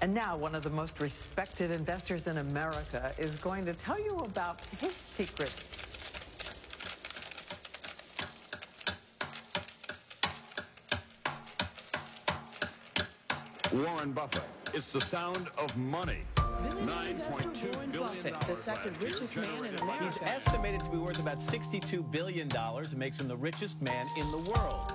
And now one of the most respected investors in America is going to tell you about his secrets. Warren Buffett. It's the sound of money. $9.2 billion. Buffett, the second richest man in America. He's estimated to be worth about $62 billion and makes him the richest man in the world.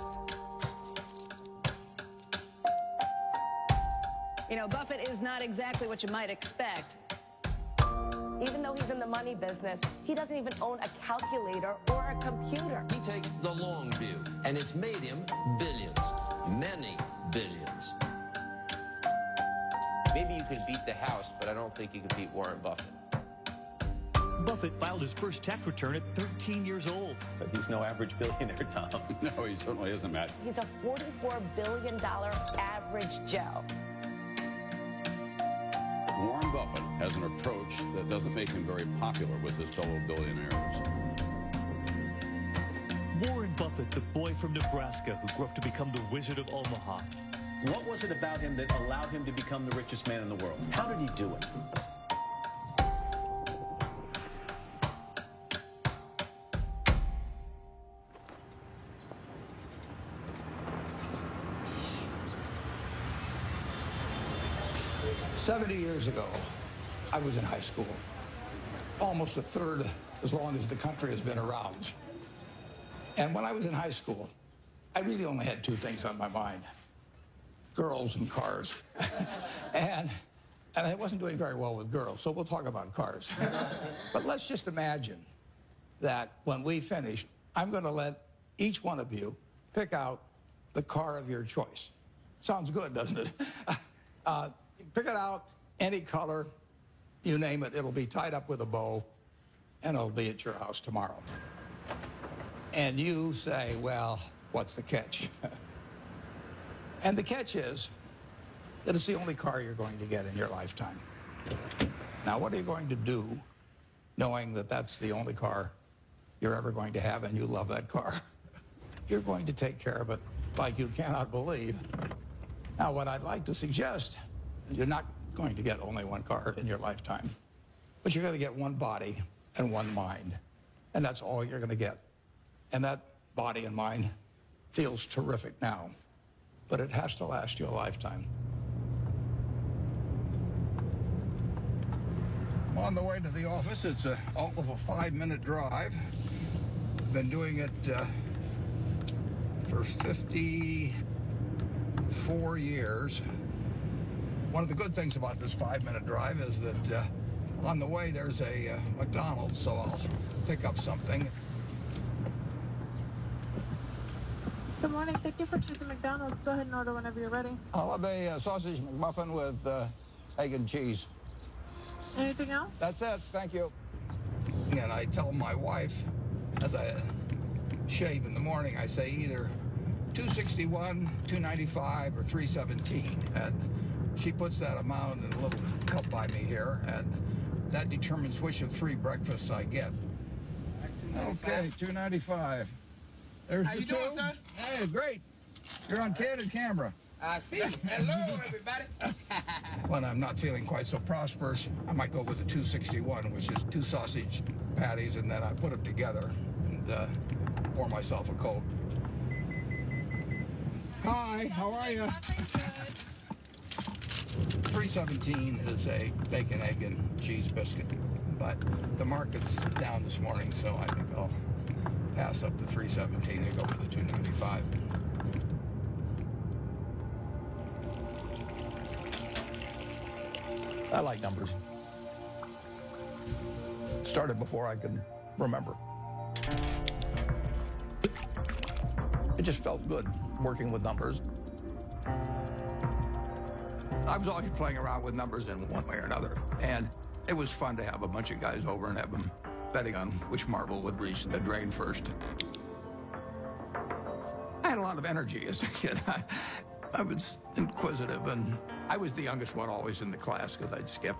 You know, Buffett is not exactly what you might expect. Even though he's in the money business, he doesn't even own a calculator or a computer. He takes the long view, and it's made him billions, many billions. Maybe you can beat the House, but I don't think you can beat Warren Buffett. Buffett filed his first tax return at 13 years old. But he's no average billionaire, Tom. No, he certainly isn't, Matt. He's a $44 billion average Joe. Warren Buffett has an approach that doesn't make him very popular with his fellow billionaires. Warren Buffett, the boy from Nebraska who grew up to become the Wizard of Omaha. What was it about him that allowed him to become the richest man in the world? How did he do it? 70 years ago, I was in high school, almost a third as long as the country has been around. And when I was in high school, I really only had two things on my mind: girls and cars. and I wasn't doing very well with girls, so we'll talk about cars. But let's just imagine that when we finish, I'm going to let each one of you pick out the car of your choice. Sounds good, doesn't it? Pick it out, any color, you name it. It'll be tied up with a bow, and it'll be at your house tomorrow. And you say, well, what's the catch? And the catch is that it's the only car you're going to get in your lifetime. Now, what are you going to do knowing that that's the only car you're ever going to have and you love that car? You're going to take care of it like you cannot believe. Now, what I'd like to suggest, you're not going to get only one car in your lifetime, but you're going to get one body and one mind, and that's all you're going to get. And that body and mind feels terrific now, but it has to last you a lifetime. I'm on the way to the office. It's all of a 5-minute drive. I've been doing it for 54 years. One of the good things about this 5-minute drive is that on the way there's a McDonald's, so I'll pick up something. Good morning. Thank you for choosing McDonald's. Go ahead and order whenever you're ready. I'll have a sausage McMuffin with egg and cheese. Anything else? That's it. Thank you. And I tell my wife, as I shave in the morning, I say either 261, 295, or 317. And she puts that amount in a little cup by me here, and that determines which of 3 breakfasts I get. Okay, 295. There's How the you two. doing, sir? Hey, great. You're on candid camera. I see. Hello, everybody. When I'm not feeling quite so prosperous, I might go with the 261, which is 2 sausage patties, and then I put them together and pour myself a Coke. Hi, how are you? 317 is a bacon, egg, and cheese biscuit, but the market's down this morning, so I think I'll pass up the 317 and go with the 295. I like numbers. Started before I could remember. It just felt good working with numbers. I was always playing around with numbers in one way or another, and it was fun to have a bunch of guys over and have them betting on which marble would reach the drain first. I had a lot of energy as a kid. I was inquisitive, and I was the youngest one always in the class because I'd skip.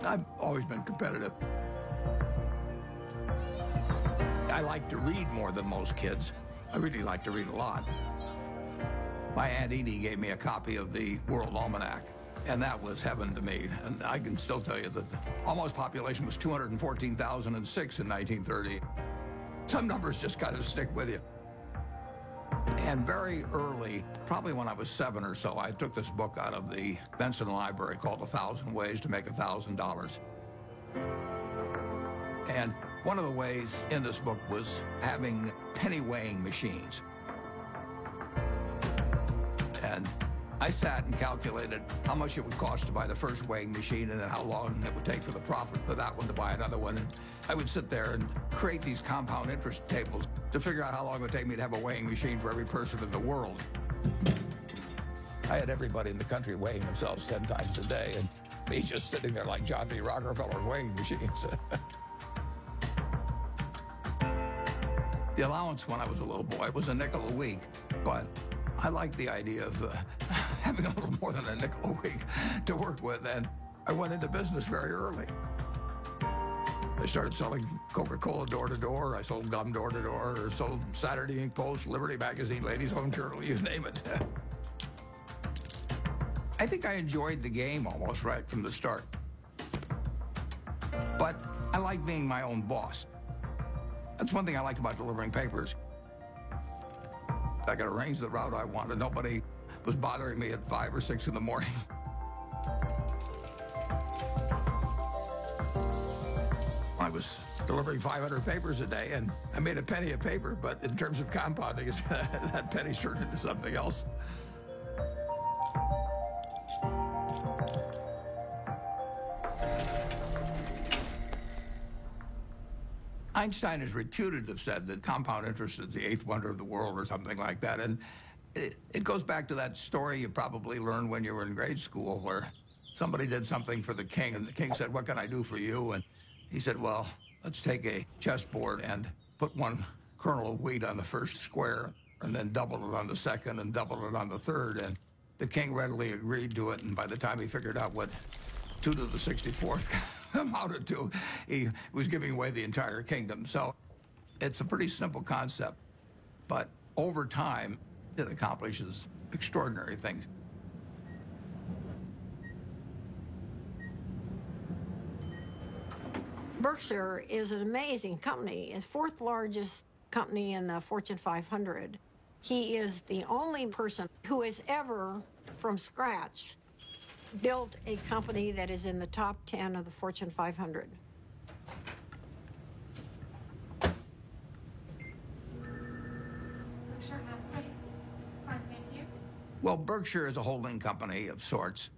I've always been competitive. I like to read more than most kids. I really like to read a lot. My Aunt Edie gave me a copy of the World Almanac And that was heaven to me. And I can still tell you that the almost population was 214,006 in 1930. Some numbers just kind of stick with you. And very early, probably when I was 7 or so, I took this book out of the Benson Library called 1,000 Ways to Make $1,000. And one of the ways in this book was having penny weighing machines. And I sat and calculated how much it would cost to buy the first weighing machine and then how long it would take for the profit for that one to buy another one. And I would sit there and create these compound interest tables to figure out how long it would take me to have a weighing machine for every person in the world. I had everybody in the country weighing themselves 10 times a day, and me just sitting there like John D. Rockefeller's weighing machines. The allowance when I was a little boy was a nickel a week, but I liked the idea of having a little more than a nickel a week to work with, and I went into business very early. I started selling Coca-Cola door to door. I sold gum door to door, or sold Saturday Ink Post, Liberty Magazine, Ladies Home Journal, you name it. I think I enjoyed the game almost right from the start. But I like being my own boss. That's one thing I liked about delivering papers. I could arrange the route I wanted. Nobody was bothering me at 5 or 6 in the morning. I was delivering 500 papers a day, and I made a penny a paper, but in terms of compounding, that penny turned into something else. Einstein is reputed to have said that compound interest is the 8th wonder of the world or something like that. And it goes back to that story you probably learned when you were in grade school where somebody did something for the king and the king said, "What can I do for you?" And he said, "Well, let's take a chessboard and put 1 kernel of wheat on the first square and then double it on the second and double it on the third." And the king readily agreed to it. And by the time he figured out what 2 to the 64th amounted to, he was giving away the entire kingdom. So it's a pretty simple concept, but over time, it accomplishes extraordinary things. Berkshire is an amazing company. It's 4th largest company in the Fortune 500. He is the only person who has ever, from scratch, built a company that is in the top 10 of the Fortune 500. Well, Berkshire is a holding company of sorts.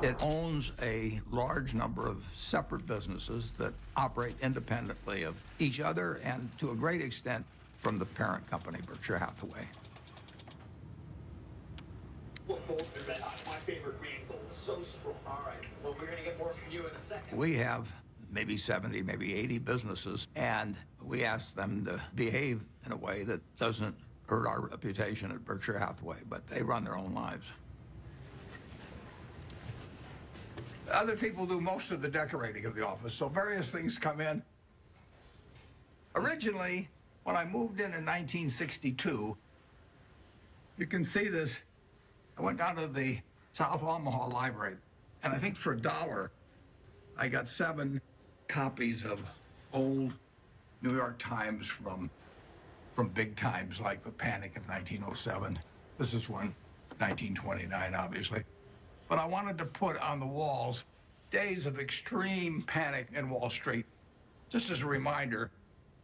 It owns a large number of separate businesses that operate independently of each other and, to a great extent, from the parent company, Berkshire Hathaway. Well, gold's been red hot. My favorite green gold. So strong. All right. Well, we're going to get more from you in a second. We have maybe 70, maybe 80 businesses, and we ask them to behave in a way that doesn't hurt our reputation at Berkshire Hathaway, but they run their own lives. Other people do most of the decorating of the office, so various things come in. Originally, when I moved in 1962, you can see this. I went down to the South Omaha Library, and I think for $1, I got 7 copies of old New York Times from big times like the Panic of 1907. This is one, 1929, obviously. But I wanted to put on the walls days of extreme panic in Wall Street, just as a reminder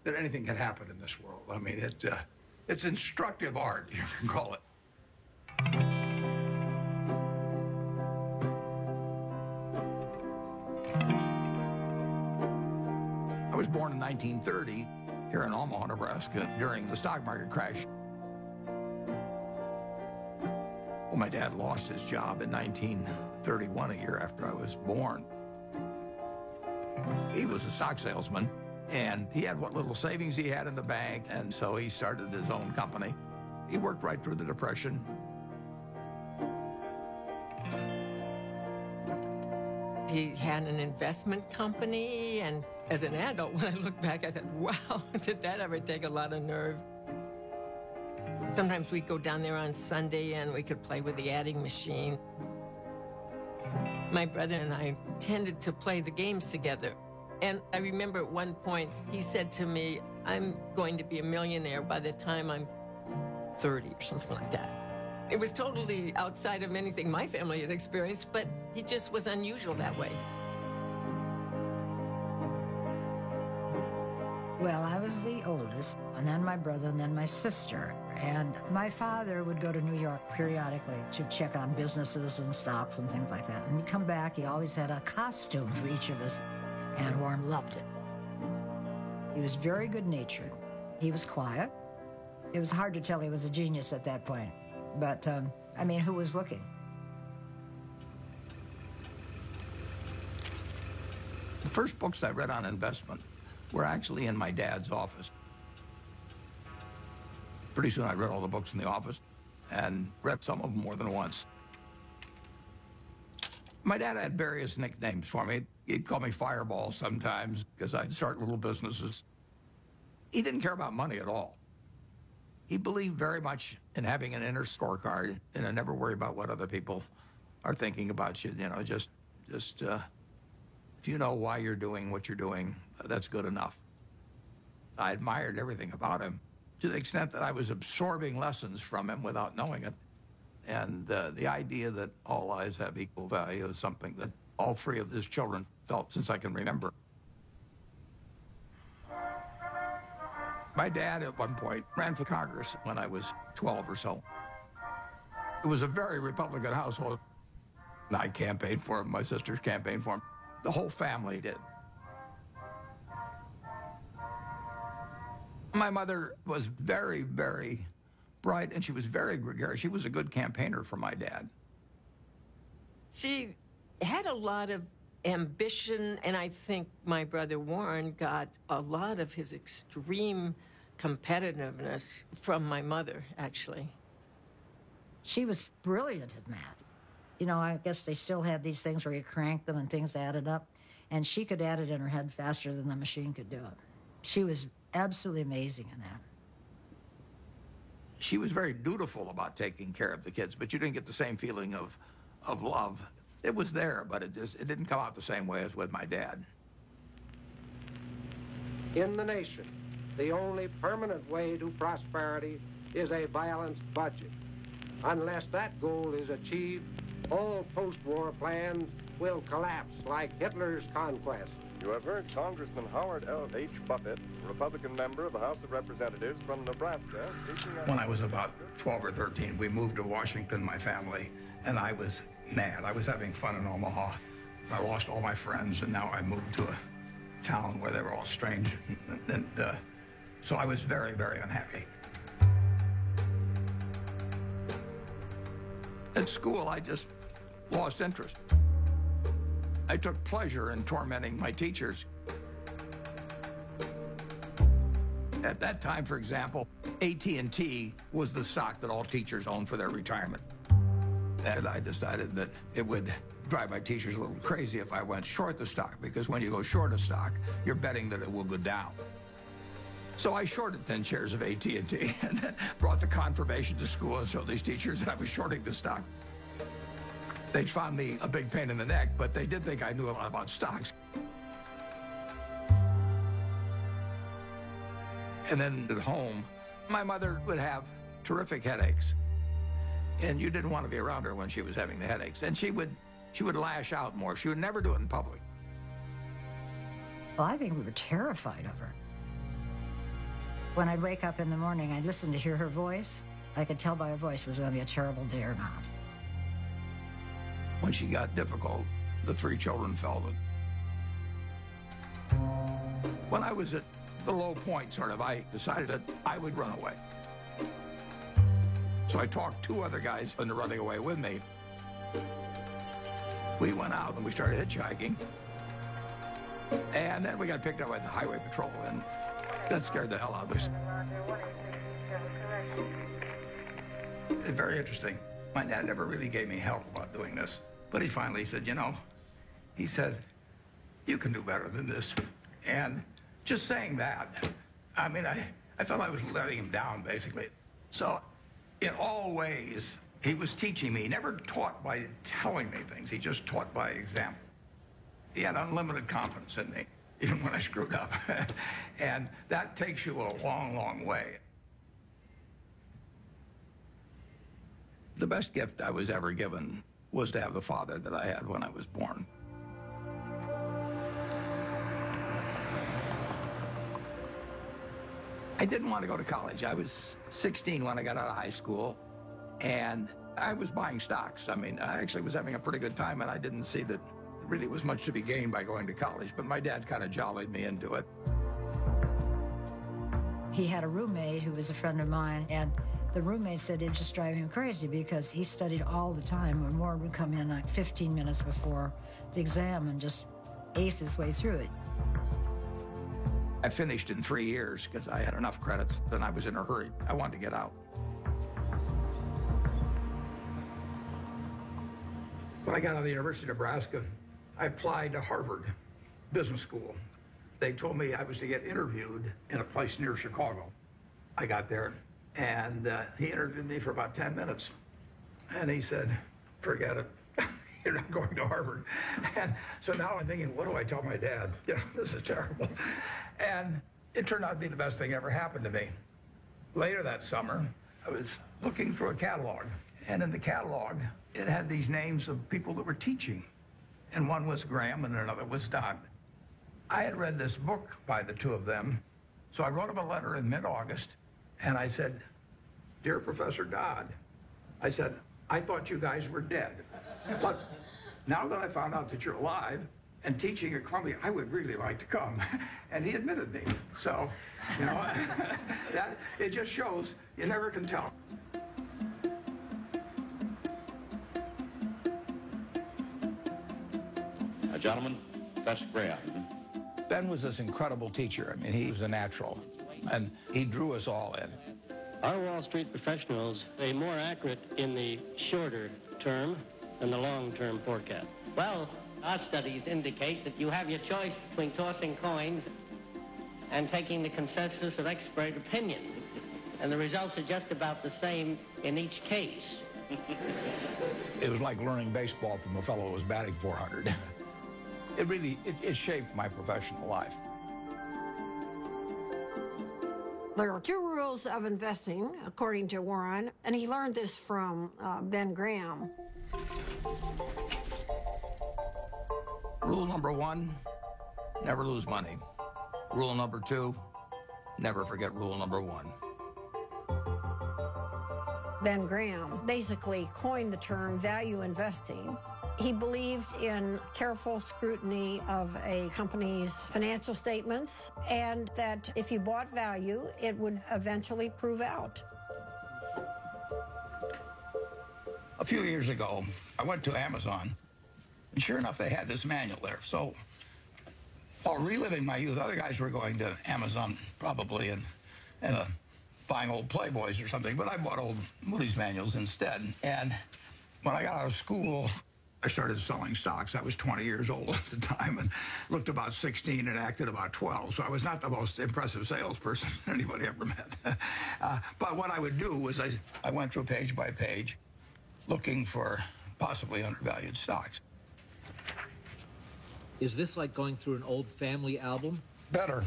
that anything can happen in this world. I mean, it's instructive art, you can call it. I was born in 1930 here in Omaha, Nebraska, during the stock market crash. Well, my dad lost his job in 1931, a year after I was born. He was a stock salesman, and he had what little savings he had in the bank, and so he started his own company. He worked right through the Depression. He had an investment company, and as an adult, when I look back, I thought, wow, did that ever take a lot of nerve? Sometimes we'd go down there on Sunday and we could play with the adding machine. My brother and I tended to play the games together. And I remember at one point he said to me, I'm going to be a millionaire by the time I'm 30 or something like that. It was totally outside of anything my family had experienced, but he just was unusual that way. Well, I was the oldest, and then my brother, and then my sister. And my father would go to New York periodically to check on businesses and stocks and things like that. And he'd come back, he always had a costume for each of us, and Warren loved it. He was very good-natured. He was quiet. It was hard to tell he was a genius at that point. But, I mean, who was looking? The first books I read on investment were actually in my dad's office. Pretty soon I read all the books in the office and read some of them more than once. My dad had various nicknames for me. He'd call me Fireball sometimes because I'd start little businesses. He didn't care about money at all. He believed very much in having an inner scorecard and never worry about what other people are thinking about you. You know, just if you know why you're doing what you're doing, that's good enough. I admired everything about him to the extent that I was absorbing lessons from him without knowing it. And the idea that all lives have equal value is something that all three of his children felt since I can remember. My dad, at one point, ran for Congress when I was 12 or so. It was a very Republican household. I campaigned for him, my sisters campaigned for him. The whole family did. My mother was very, very bright, and she was very gregarious. She was a good campaigner for my dad. She had a lot of ambition, and I think my brother Warren got a lot of his extreme competitiveness from my mother, actually. She was brilliant at math. You know, I guess they still had these things where you cranked them and things added up, and she could add it in her head faster than the machine could do it. She was absolutely amazing in that. She was very dutiful about taking care of the kids, but you didn't get the same feeling of love. It was there, but it didn't come out the same way as with my dad. In the nation, the only permanent way to prosperity is a balanced budget. Unless that goal is achieved, all post-war plans will collapse like Hitler's conquest. You have heard Congressman Howard L. H. Buffett, Republican member of the House of Representatives from Nebraska. When I was about 12 or 13, we moved to Washington, my family, and I was mad. I was having fun in Omaha. I lost all my friends, and now I moved to a town where they were all strange. So I was very, very unhappy. At school, I just lost interest. I took pleasure in tormenting my teachers. At that time, for example, AT&T was the stock that all teachers owned for their retirement. And I decided that it would drive my teachers a little crazy if I went short the stock, because when you go short a stock, you're betting that it will go down. So I shorted 10 shares of AT&T and then brought the confirmation to school and showed these teachers that I was shorting the stock. They found me a big pain in the neck, but they did think I knew a lot about stocks. And then at home, my mother would have terrific headaches. And you didn't want to be around her when she was having the headaches. And she would lash out more. She would never do it in public. Well, I think we were terrified of her. When I'd wake up in the morning, I'd listen to hear her voice. I could tell by her voice it was going to be a terrible day or not. When she got difficult, the three children felt it. When I was at the low point, I decided that I would run away. So I talked two other guys into running away with me. We went out and we started hitchhiking. And then we got picked up by the highway patrol, and that scared the hell out of us. It's very interesting. My dad never really gave me help about doing this. But he finally said, you know, he said, you can do better than this. And just saying that, I mean, I felt I was letting him down, basically. So in all ways, He was teaching me. He never taught by telling me things. He just taught by example. He had unlimited confidence in me, even when I screwed up. And that takes you a long, long way. The best gift I was ever given was to have the father that I had when I was born. I didn't want to go to college. I was 16 when I got out of high school, and I was buying stocks. I mean, I actually was having a pretty good time, and I didn't see that there really was much to be gained by going to college, but my dad kind of jollied me into it. He had a roommate who was a friend of mine, and the roommate said it just drove him crazy because he studied all the time when Warren would come in like 15 minutes before the exam and just ace his way through it. I finished in 3 years because I had enough credits, and I was in a hurry. I wanted to get out. When I got out of the University of Nebraska, I applied to Harvard Business School. They told me I was to get interviewed in a place near Chicago. I got there, and he interviewed me for about 10 minutes. And he said, forget it. You're not going to Harvard. And so now I'm thinking, what do I tell my dad? You know, this is terrible. And it turned out to be the best thing ever happened to me. Later that summer, I was looking through a catalog. And in the catalog, it had these names of people that were teaching. And one was Graham and another was Dodd. I had read this book by the two of them. So I wrote him a letter in mid-August. And I said, dear Professor Dodd, I said, I thought you guys were dead. But now that I found out that you're alive and teaching at Columbia, I would really like to come. And he admitted me. So, you know, that it just shows you never can tell. Gentlemen, that's Graham. Ben was this incredible teacher. I mean, he was a natural, and he drew us all in. Are Wall Street professionals more accurate in the shorter term than the long-term forecast? Well, our studies indicate that you have your choice between tossing coins and taking the consensus of expert opinion. And the results are just about the same in each case. It was like learning baseball from a fellow who was batting 400. It really shaped my professional life. There are two rules of investing, according to Warren, and he learned this from Ben Graham. Rule number 1, never lose money. Rule number 2, never forget rule number 1. Ben Graham basically coined the term value investing. He believed in careful scrutiny of a company's financial statements, and that if you bought value, it would eventually prove out. A few years ago, I went to Amazon, and sure enough, they had this manual there. So, while reliving my youth, other guys were going to Amazon probably and buying old Playboys or something, but I bought old Moody's manuals instead. And when I got out of school, I started selling stocks. I was 20 years old at the time and looked about 16 and acted about 12. So I was not the most impressive salesperson anybody ever met. But what I would do was I went through page by page looking for possibly undervalued stocks. Is this like going through an old family album? Better.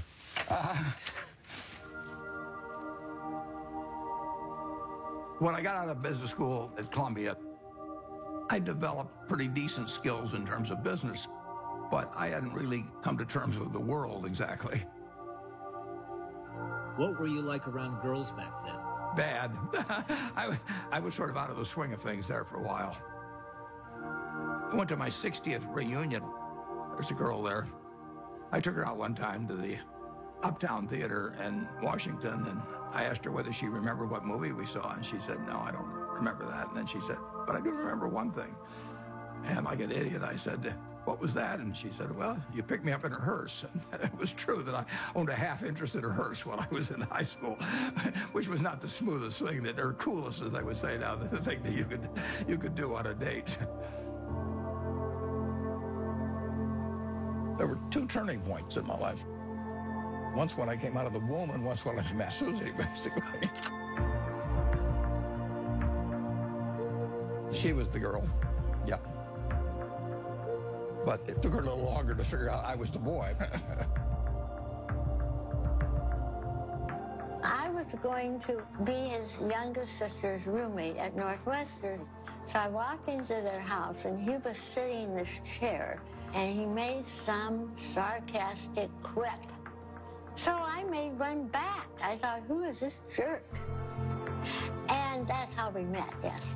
When I got out of business school at Columbia, I developed pretty decent skills in terms of business, but I hadn't really come to terms with the world exactly. What were you like around girls back then? Bad. I was sort of out of the swing of things there for a while. I went to my 60th reunion. There's a girl there. I took her out one time to the Uptown Theater in Washington, and I asked her whether she remembered what movie we saw, and she said, no, I don't remember that. And then she said, but I do remember one thing. And like an idiot, I said, what was that? And she said, well, you picked me up in a hearse. And it was true that I owned a half interest in a hearse while I was in high school, which was not the smoothest thing, or coolest, as they would say now, the thing that you could do on a date. There were two turning points in my life. Once when I came out of the womb, and once when I met Susie, basically. She was the girl, yeah. But it took her a little longer to figure out I was the boy. I was going to be his youngest sister's roommate at Northwestern. So I walked into their house, and he was sitting in this chair, and he made some sarcastic quip. So I made one back. I thought, who is this jerk? And that's how we met, yes.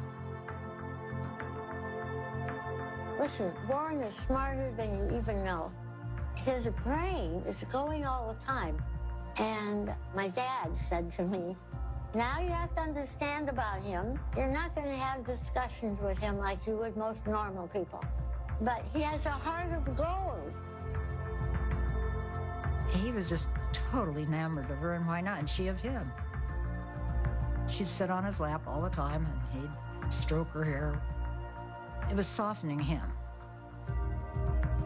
Listen, Warren is smarter than you even know. His brain is going all the time. And my dad said to me, now you have to understand about him. You're not going to have discussions with him like you would most normal people. But he has a heart of gold. He was just totally enamored of her, and why not? And she of him. She'd sit on his lap all the time, and he'd stroke her hair. It was softening him.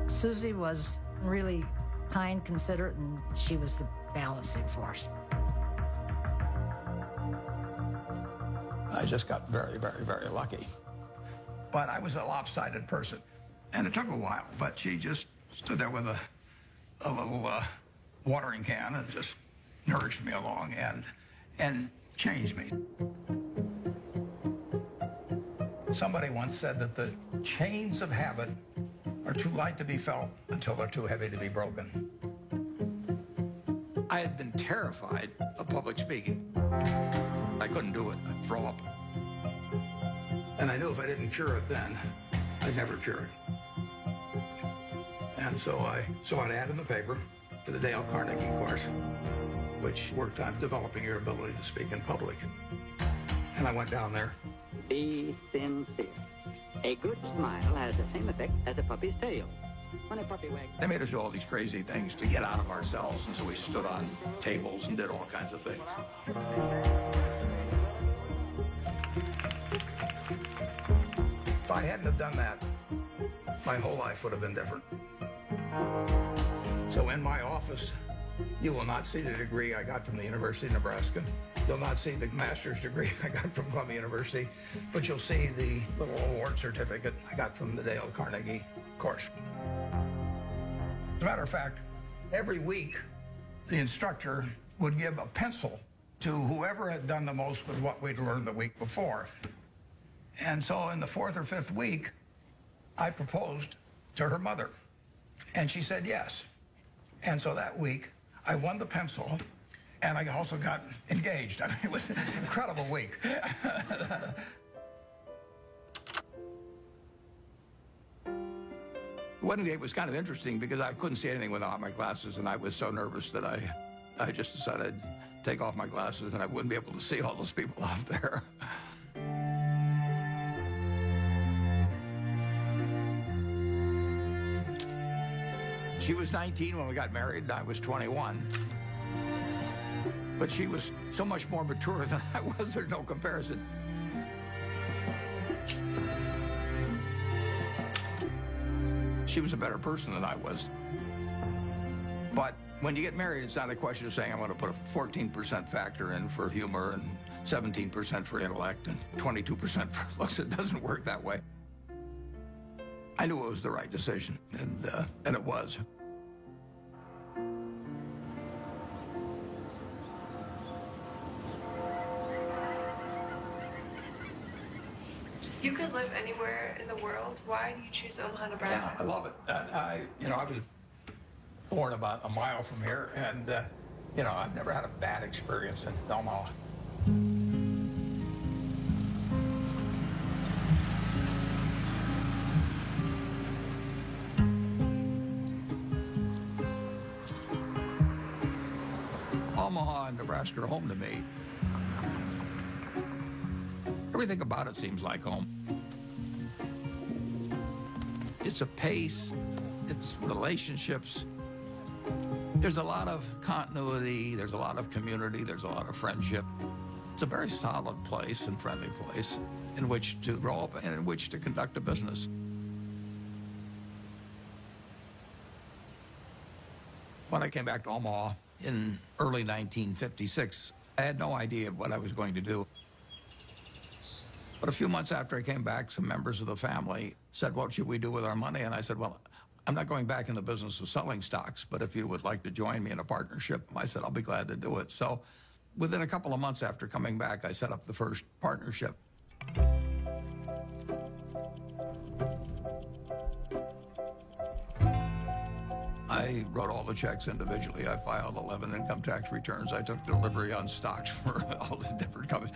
Susie was really kind, considerate, and she was the balancing force. I just got very, very, very lucky. But I was a lopsided person, and it took a while, but she just stood there with a little watering can and just nourished me along and changed me. Somebody once said that the chains of habit are too light to be felt until they're too heavy to be broken. I had been terrified of public speaking. I couldn't do it. I'd throw up. And I knew if I didn't cure it then, I'd never cure it. And so I saw an ad in the paper for the Dale Carnegie course, which worked on developing your ability to speak in public. And I went down there. Be sincere. A good smile has the same effect as a puppy's tail. When a puppy wags... They made us do all these crazy things to get out of ourselves, and so we stood on tables and did all kinds of things. If I hadn't have done that, my whole life would have been different. So in my office, you will not see the degree I got from the University of Nebraska. You'll not see the master's degree I got from Columbia University, but you'll see the little award certificate I got from the Dale Carnegie course. As a matter of fact, every week, the instructor would give a pencil to whoever had done the most with what we'd learned the week before. And so in the fourth or fifth week, I proposed to her mother, and she said yes. And so that week, I won the pencil, and I also got engaged. I mean, it was an incredible week. The wedding date was kind of interesting because I couldn't see anything without my glasses, and I was so nervous that I just decided I'd take off my glasses and I wouldn't be able to see all those people out there. She was 19 when we got married, and I was 21. But she was so much more mature than I was, there's no comparison. She was a better person than I was. But when you get married, it's not a question of saying, I'm going to put a 14% factor in for humor and 17% for intellect and 22% for looks. It doesn't work that way. I knew it was the right decision, and it was. You could live anywhere in the world. Why do you choose Omaha, Nebraska? Yeah, I love it. I was born about a mile from here, and I've never had a bad experience in Omaha. Omaha and Nebraska are home to me. Everything about it seems like home. It's a pace, it's relationships. There's a lot of continuity, there's a lot of community, there's a lot of friendship. It's a very solid place and friendly place in which to grow up and in which to conduct a business. When I came back to Omaha in early 1956, I had no idea what I was going to do. But a few months after I came back, some members of the family said, what should we do with our money? And I said, well, I'm not going back in the business of selling stocks, but if you would like to join me in a partnership, I said, I'll be glad to do it. So within a couple of months after coming back, I set up the first partnership. I wrote all the checks individually. I filed 11 income tax returns. I took delivery on stocks for all the different companies.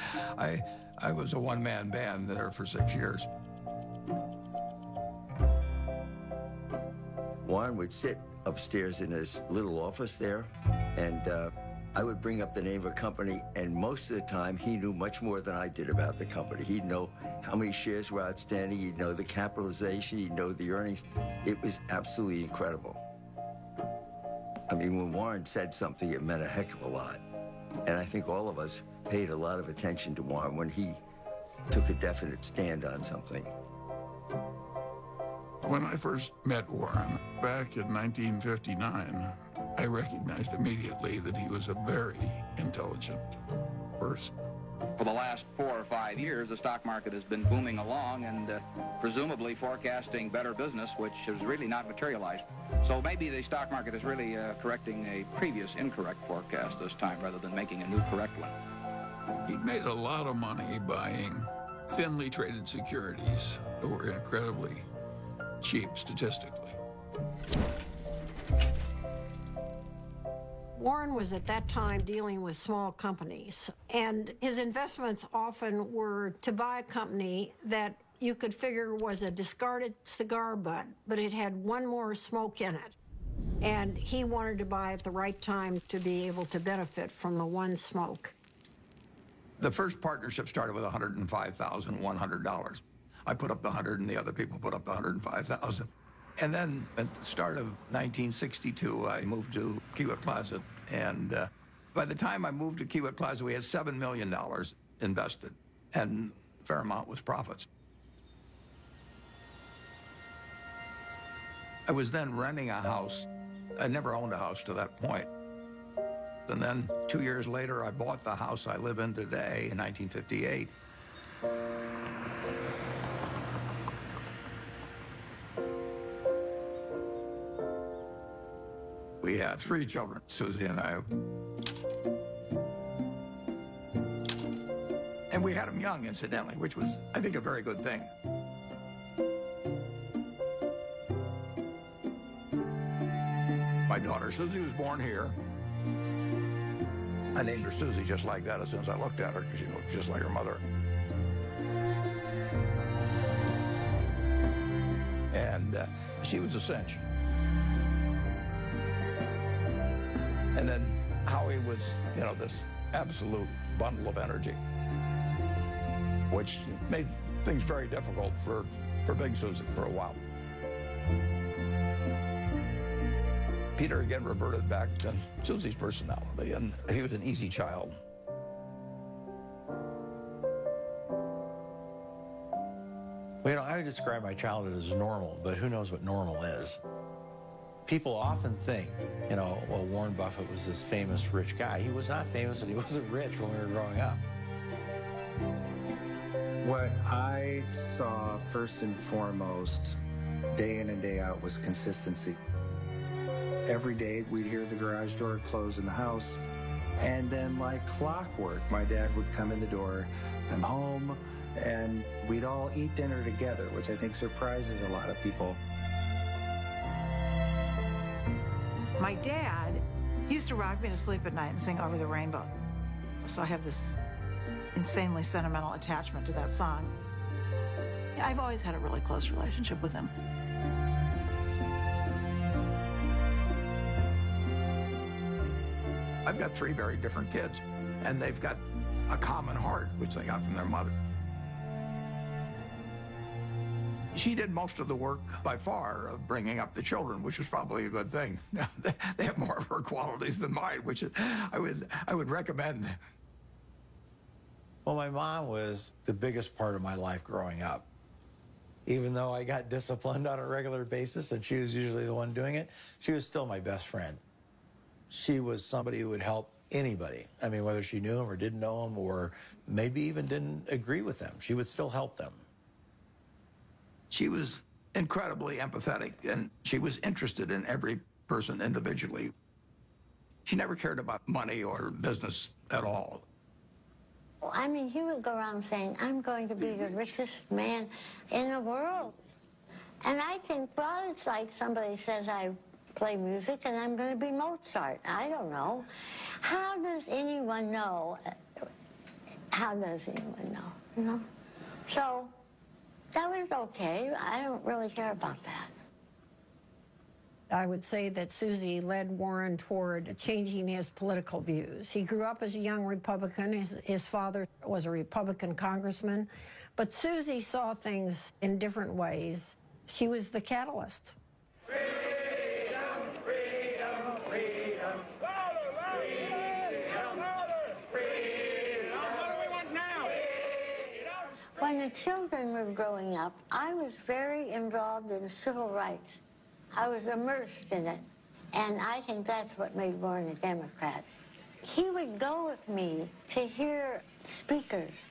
I was a one-man band there for 6 years. Warren would sit upstairs in his little office there, and I would bring up the name of a company, and most of the time he knew much more than I did about the company. He'd know how many shares were outstanding, he'd know the capitalization, he'd know the earnings. It was absolutely incredible. I mean, when Warren said something, it meant a heck of a lot. And I think all of us paid a lot of attention to Warren when he took a definite stand on something. When I first met Warren back in 1959, I recognized immediately that he was a very intelligent person. For the last 4 or 5 years, the stock market has been booming along and presumably forecasting better business, which has really not materialized. So maybe the stock market is really correcting a previous incorrect forecast this time rather than making a new correct one. He'd made a lot of money buying thinly traded securities that were incredibly cheap statistically. Warren was at that time dealing with small companies, and his investments often were to buy a company that you could figure was a discarded cigar butt, but it had one more smoke in it. And he wanted to buy at the right time to be able to benefit from the one smoke. The first partnership started with $105,100. I put up the 100 and the other people put up the 105,000. And then at the start of 1962, I moved to Kiewit Plaza. And by the time I moved to Kiewit Plaza, we had $7 million invested, and a fair amount was profits. I was then renting a house. I never owned a house to that point. And then 2 years later, I bought the house I live in today in 1958. We had 3 children, Susie and I. And we had them young, incidentally, which was, I think, a very good thing. My daughter, Susie, was born here. I named her Susie just like that as soon as I looked at her, because she looked just like her mother. And she was a cinch. And then Howie was, you know, this absolute bundle of energy, which made things very difficult for Big Susie for a while. Peter again reverted back to Susie's personality, and he was an easy child. Well, you know, I would describe my childhood as normal, but who knows what normal is. People often think, you know, well, Warren Buffett was this famous rich guy. He was not famous and he wasn't rich when we were growing up. What I saw first and foremost, day in and day out, was consistency. Every day we'd hear the garage door close in the house, and then like clockwork, my dad would come in the door, I'm home, and we'd all eat dinner together, which I think surprises a lot of people. My dad used to rock me to sleep at night and sing Over the Rainbow. So I have this insanely sentimental attachment to that song. I've always had a really close relationship with him. I've got 3 very different kids, and they've got a common heart, which they got from their mother. She did most of the work, by far, of bringing up the children, which was probably a good thing. They have more of her qualities than mine, which I would recommend. Well, my mom was the biggest part of my life growing up. Even though I got disciplined on a regular basis, and she was usually the one doing it, she was still my best friend. She was somebody who would help anybody. I mean, whether she knew them or didn't know them, or maybe even didn't agree with them, she would still help them. She was incredibly empathetic, and she was interested in every person individually. She never cared about money or business at all. I mean, he would go around saying, I'm going to be the richest man in the world. And I think, well, it's like somebody says I play music and I'm going to be Mozart. I don't know. How does anyone know? How does anyone know, you know? So that was okay. I don't really care about that. I would say that Susie led Warren toward changing his political views. He grew up as a young Republican. His father was a Republican congressman. But Susie saw things in different ways. She was the catalyst. Freedom, freedom, freedom. Louder, louder, freedom, louder, freedom. What do we want now? When the children were growing up, I was very involved in civil rights. I was immersed in it, and I think that's what made Warren a Democrat. He would go with me to hear speakers.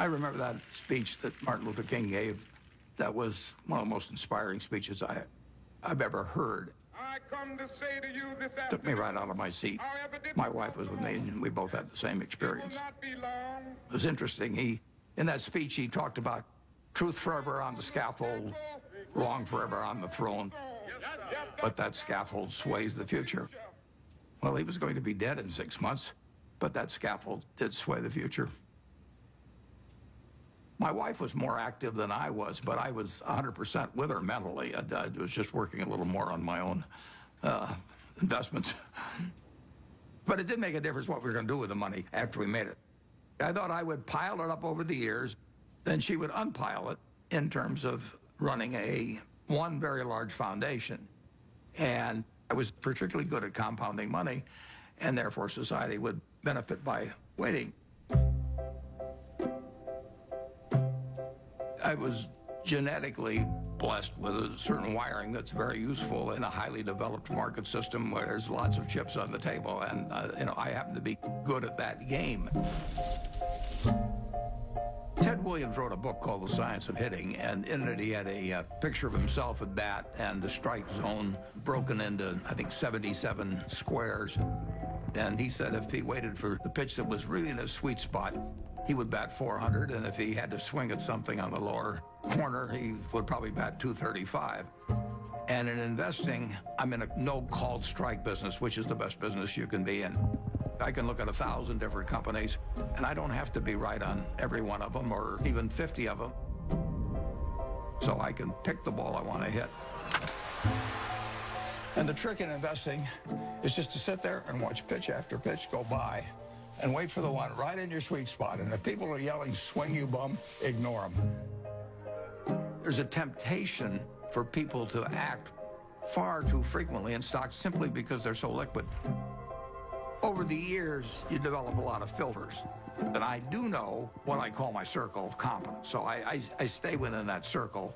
I remember that speech that Martin Luther King gave. That was one of the most inspiring speeches I've ever heard. I come to say to you this afternoon, Took me right out of my seat. My wife was with me, and we both had the same experience. It was interesting. In that speech, he talked about truth forever on the scaffold, wrong forever on the throne, but that scaffold sways the future. Well, he was going to be dead in 6 months, but that scaffold did sway the future. My wife was more active than I was, but I was 100% with her mentally. I was just working a little more on my own investments. But it did make a difference what we were going to do with the money after we made it. I thought I would pile it up over the years, then she would unpile it in terms of running one very large foundation. And I was particularly good at compounding money, and therefore society would benefit by waiting. I was genetically blessed with a certain wiring that's very useful in a highly developed market system where there's lots of chips on the table, and I happen to be good at that game. Ted Williams wrote a book called The Science of Hitting, and in it he had a picture of himself at bat and the strike zone broken into, I think, 77 squares. And he said if he waited for the pitch that was really in his sweet spot, he would bat 400, and if he had to swing at something on the lower corner, he would probably bat 235. And in investing, I'm in a no-called strike business, which is the best business you can be in. I can look at 1,000 different companies, and I don't have to be right on every one of them or even 50 of them. So I can pick the ball I want to hit. And the trick in investing is just to sit there and watch pitch after pitch go by and wait for the one right in your sweet spot. And if people are yelling, swing you bum, ignore them. There's a temptation for people to act far too frequently in stocks simply because they're so liquid. Over the years, you develop a lot of filters. And I do know what I call my circle of competence. So I stay within that circle,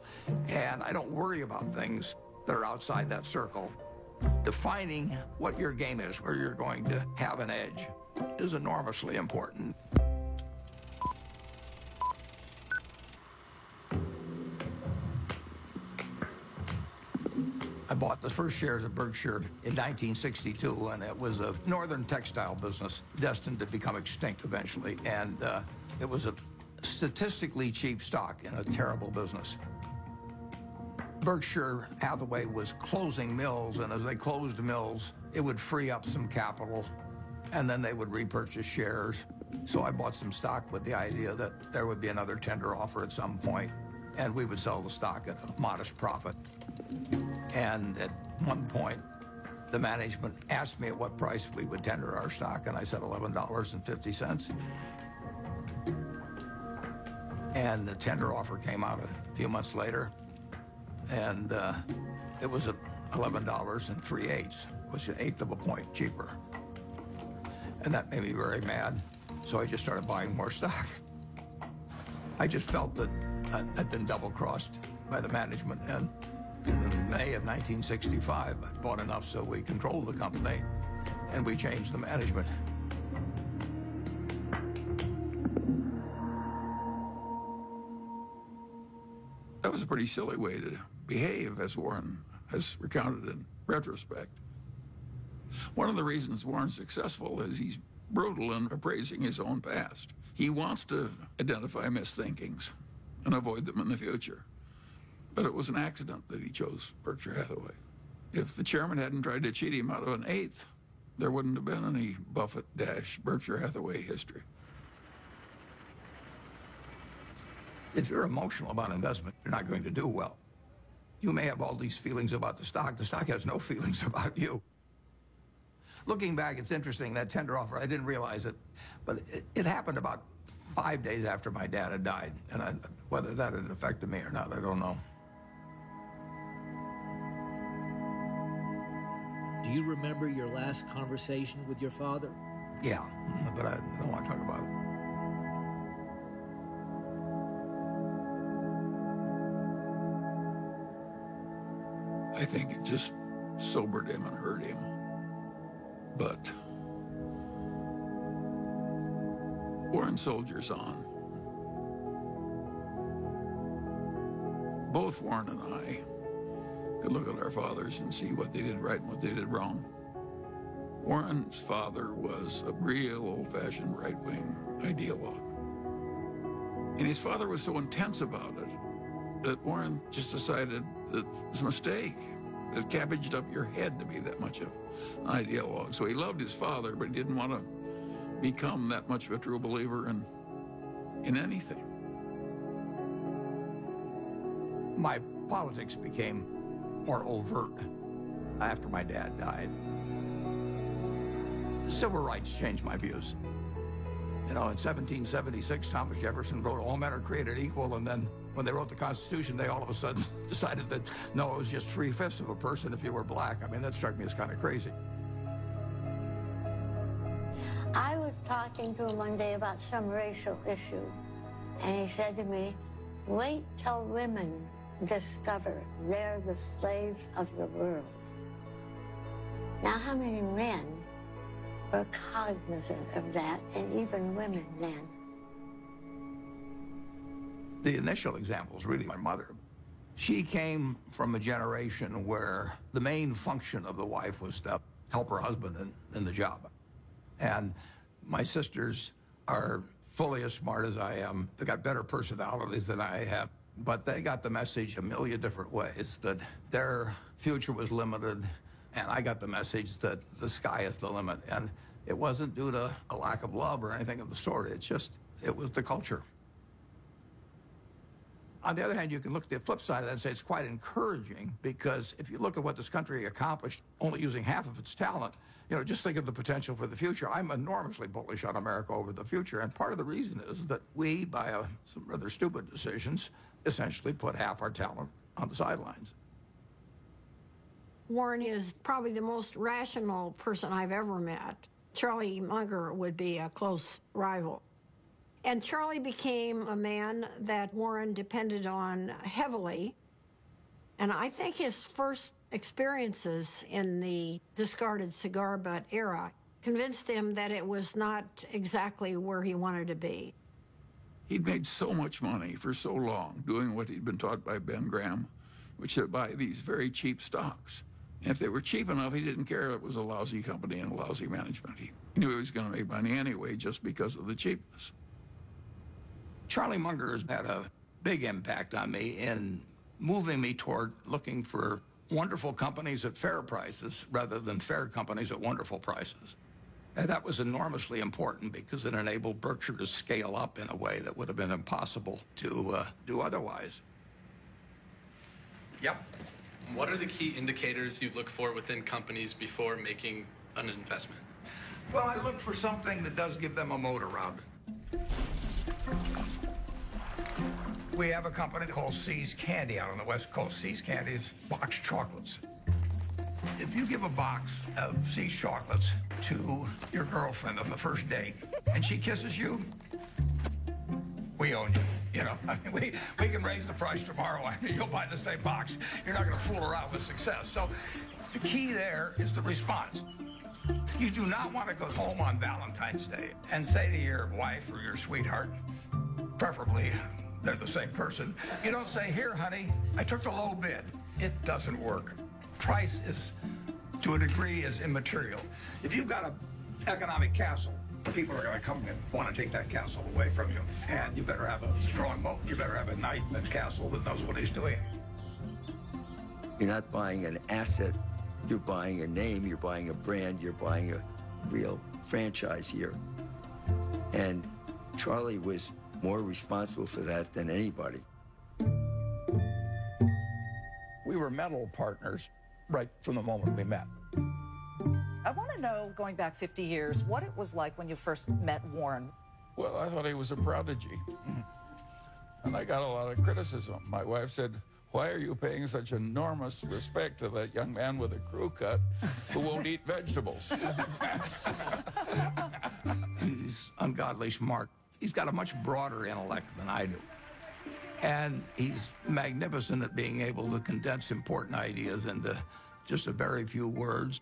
and I don't worry about things that are outside that circle. Defining what your game is, where you're going to have an edge, is enormously important. I bought the first shares of Berkshire in 1962, and it was a northern textile business destined to become extinct eventually. And it was a statistically cheap stock in a terrible business. Berkshire Hathaway was closing mills, and as they closed mills, it would free up some capital, and then they would repurchase shares. So I bought some stock with the idea that there would be another tender offer at some point, and we would sell the stock at a modest profit. And at one point, the management asked me at what price we would tender our stock, and I said $11.50. And the tender offer came out a few months later, and it was at $11.03, which is an eighth of a point cheaper. And that made me very mad, so I just started buying more stock. I just felt that I'd been double-crossed by the management, and in May of 1965, I bought enough so we controlled the company, and we changed the management. That was a pretty silly way to behave, as Warren has recounted in retrospect. One of the reasons Warren's successful is he's brutal in appraising his own past. He wants to identify misthinkings and avoid them in the future. But it was an accident that he chose Berkshire Hathaway. If the chairman hadn't tried to cheat him out of an eighth, there wouldn't have been any Buffett-Berkshire Hathaway history. If you're emotional about investment, you're not going to do well. You may have all these feelings about the stock. The stock has no feelings about you. Looking back, it's interesting, that tender offer, I didn't realize it, but it happened about 5 days after my dad had died. And whether that had affected me or not, I don't know. Do you remember your last conversation with your father? Yeah, but I don't want to talk about it. I think it just sobered him and hurt him. But Warren soldiers on. Both Warren and I could look at our fathers and see what they did right and what they did wrong. Warren's father was a real old-fashioned right-wing ideologue. And his father was so intense about it that Warren just decided that it was a mistake. It cabbaged up your head to be that much of an ideologue. So he loved his father, but he didn't want to become that much of a true believer in anything. My politics became more overt after my dad died. Civil rights changed my views. You know, in 1776, Thomas Jefferson wrote, "All men are created equal," and then when they wrote the Constitution, they all of a sudden decided that, no, it was just 3/5 of a person if you were black. I mean, that struck me as kind of crazy. I was talking to him one day about some racial issue, and he said to me, "Wait till women discover they're the slaves of the world." Now, how many men were cognizant of that, and even women then? The initial example is really my mother. She came from a generation where the main function of the wife was to help her husband in the job. And my sisters are fully as smart as I am. They got better personalities than I have, but they got the message a million different ways that their future was limited, and I got the message that the sky is the limit. And it wasn't due to a lack of love or anything of the sort. It's just, it was the culture. On the other hand, you can look at the flip side of that and say it's quite encouraging, because if you look at what this country accomplished only using half of its talent, you know, just think of the potential for the future. I'm enormously bullish on America over the future, and part of the reason is that we, by some rather stupid decisions, essentially put half our talent on the sidelines. Warren is probably the most rational person I've ever met. Charlie Munger would be a close rival. And Charlie became a man that Warren depended on heavily. And I think his first experiences in the discarded cigar butt era convinced him that it was not exactly where he wanted to be. He'd made so much money for so long doing what he'd been taught by Ben Graham, which is to buy these very cheap stocks. And if they were cheap enough, he didn't care if it was a lousy company and a lousy management. He knew he was going to make money anyway just because of the cheapness. Charlie Munger has had a big impact on me in moving me toward looking for wonderful companies at fair prices rather than fair companies at wonderful prices. And that was enormously important because it enabled Berkshire to scale up in a way that would have been impossible to do otherwise. Yep. What are the key indicators you look for within companies before making an investment? Well, I look for something that does give them a moat around it. We have a company called See's Candy out on the West Coast. See's Candy is boxed chocolates. If you give a box of See's chocolates to your girlfriend on the first date and she kisses you, we own you. You know, I mean, we can raise the price tomorrow and you'll buy the same box. You're not going to fool around with success. So the key there is the response. You do not want to go home on Valentine's Day and say to your wife or your sweetheart, preferably they're the same person, you don't say, here, honey, I took the low bid. It doesn't work. Price is, to a degree, is immaterial. If you've got an economic castle, people are going to come and want to take that castle away from you. And you better have a strong moat. You better have a knight in the castle that knows what he's doing. You're not buying an asset. You're buying a name. You're buying a brand. You're buying a real franchise here. And Charlie was more responsible for that than anybody. We were mental partners right from the moment we met. I want to know, going back 50 years, what it was like when you first met Warren. Well, I thought he was a prodigy. And I got a lot of criticism. My wife said, why are you paying such enormous respect to that young man with a crew cut who won't eat vegetables? He's ungodly smart. He's got a much broader intellect than I do. And he's magnificent at being able to condense important ideas into just a very few words.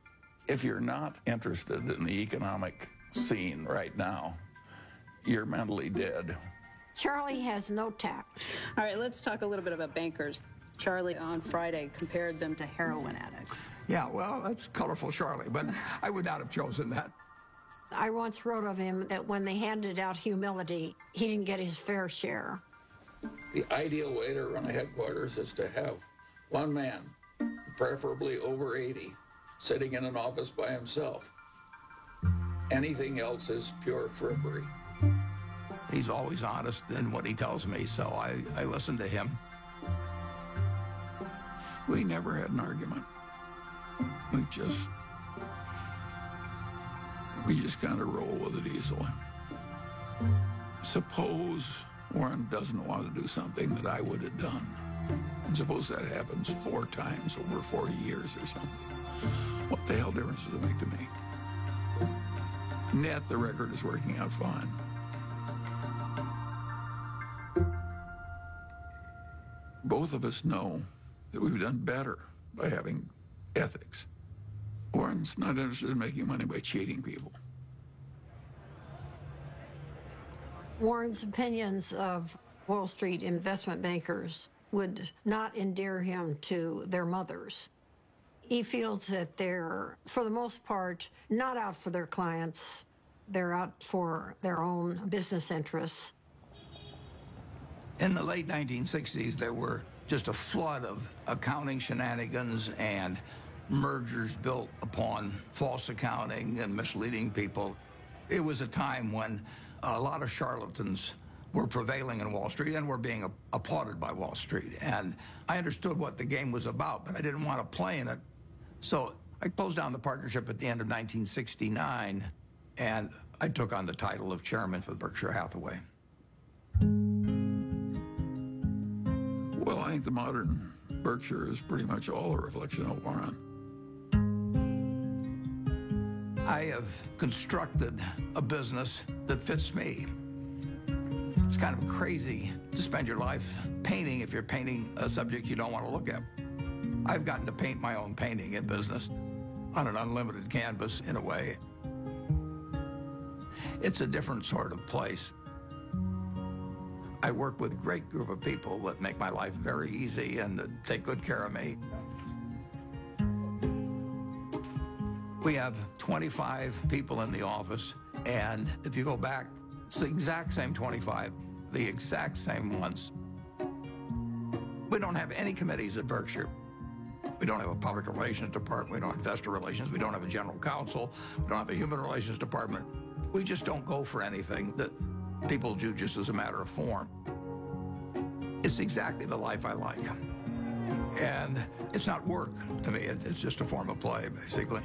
If you're not interested in the economic scene right now, you're mentally dead. Charlie has no tact. All right, let's talk a little bit about bankers. Charlie on Friday compared them to heroin addicts. Yeah, well, that's colorful, Charlie, but I would not have chosen that. I once wrote of him that when they handed out humility, he didn't get his fair share. The ideal way to run a headquarters is to have one man, preferably over 80, sitting in an office by himself. Anything else is pure frippery. He's always honest in what he tells me, so I listen to him. We never had an argument. We just kind of roll with it easily. Suppose Warren doesn't want to do something that I would have done. And suppose that happens 4 times over 40 years or something. What the hell difference does it make to me? Net, the record is working out fine. Both of us know that we've done better by having ethics. Warren's not interested in making money by cheating people. Warren's opinions of Wall Street investment bankers would not endear him to their mothers. He feels that they're, for the most part, not out for their clients. They're out for their own business interests. In the late 1960s, there were just a flood of accounting shenanigans and mergers built upon false accounting and misleading people. It was a time when a lot of charlatans were prevailing in Wall Street and were being applauded by Wall Street. And I understood what the game was about, but I didn't want to play in it. So I closed down the partnership at the end of 1969, and I took on the title of chairman for Berkshire Hathaway. Well, I think the modern Berkshire is pretty much all a reflection of Warren. I have constructed a business that fits me. It's kind of crazy to spend your life painting if you're painting a subject you don't want to look at. I've gotten to paint my own painting in business on an unlimited canvas, in a way. It's a different sort of place. I work with a great group of people that make my life very easy and that take good care of me. We have 25 people in the office, and if you go back, it's the exact same 25, the exact same ones. We don't have any committees at Berkshire. We don't have a public relations department. We don't have investor relations. We don't have a general counsel. We don't have a human relations department. We just don't go for anything that people do just as a matter of form. It's exactly the life I like. And it's not work to me. It's just a form of play, basically.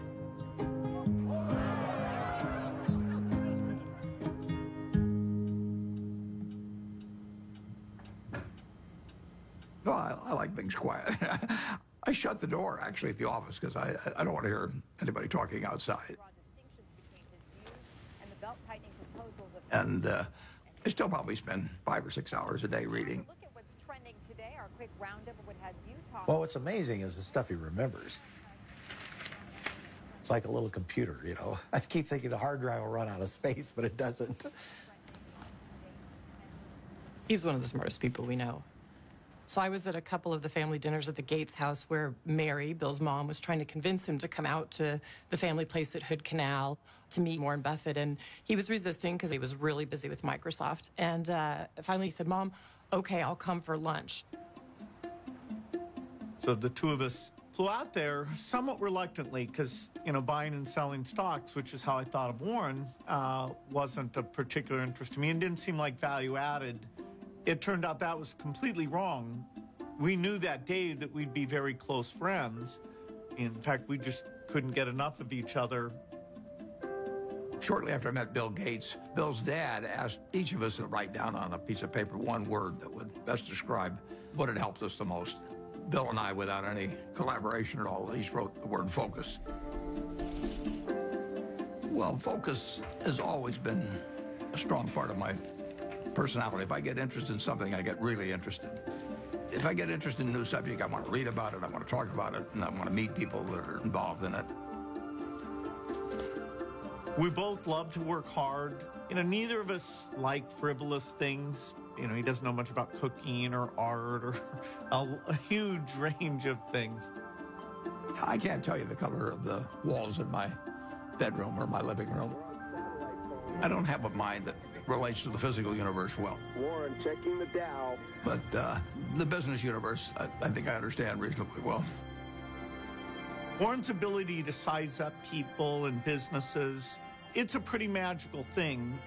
Well, I like things quiet. I shut the door, actually, at the office because I don't want to hear anybody talking outside. And I still probably spend 5 or 6 hours a day reading. Look at what's trending today. Our quick roundup of what has you talking. Well, what's amazing is the stuff he remembers. It's like a little computer, you know. I keep thinking the hard drive will run out of space, but it doesn't. He's one of the smartest people we know. So I was at a couple of the family dinners at the Gates house where Mary, Bill's mom, was trying to convince him to come out to the family place at Hood Canal to meet Warren Buffett. And he was resisting because he was really busy with Microsoft. And finally he said, Mom, okay, I'll come for lunch. So the two of us flew out there somewhat reluctantly because, you know, buying and selling stocks, which is how I thought of Warren, wasn't of particular interest to me and didn't seem like value added. It turned out that was completely wrong. We knew that day that we'd be very close friends. In fact, we just couldn't get enough of each other. Shortly after I met Bill Gates, Bill's dad asked each of us to write down on a piece of paper one word that would best describe what had helped us the most. Bill and I, without any collaboration at all, each wrote the word focus. Well, focus has always been a strong part of my personality. If I get interested in something, I get really interested. If I get interested in a new subject, I want to read about it, I want to talk about it, and I want to meet people that are involved in it. We both love to work hard. You know, neither of us like frivolous things. You know, he doesn't know much about cooking or art or a huge range of things. I can't tell you the color of the walls in my bedroom or my living room. I don't have a mind that relates to the physical universe well. Warren checking the Dow. But the business universe, I think I understand reasonably well. Warren's ability to size up people and businesses, it's a pretty magical thing.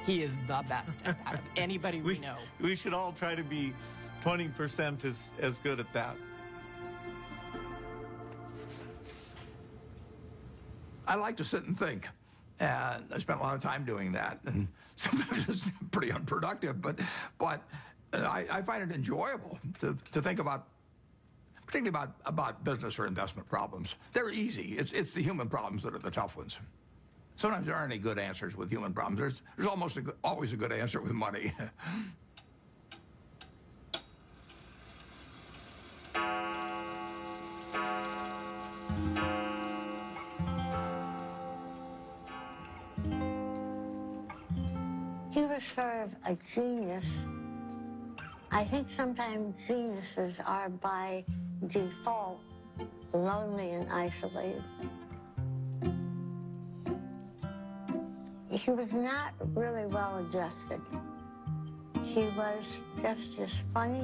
He is the best at that of anybody we know. We should all try to be 20% as good at that. I like to sit and think. And I spent a lot of time doing that. And sometimes it's pretty unproductive, but I find it enjoyable to think about, particularly about business or investment problems. They're easy. It's the human problems that are the tough ones. Sometimes there aren't any good answers with human problems. There's almost always a good answer with money. He was sort of a genius. I think sometimes geniuses are by default lonely and isolated. He was not really well adjusted. He was just this funny,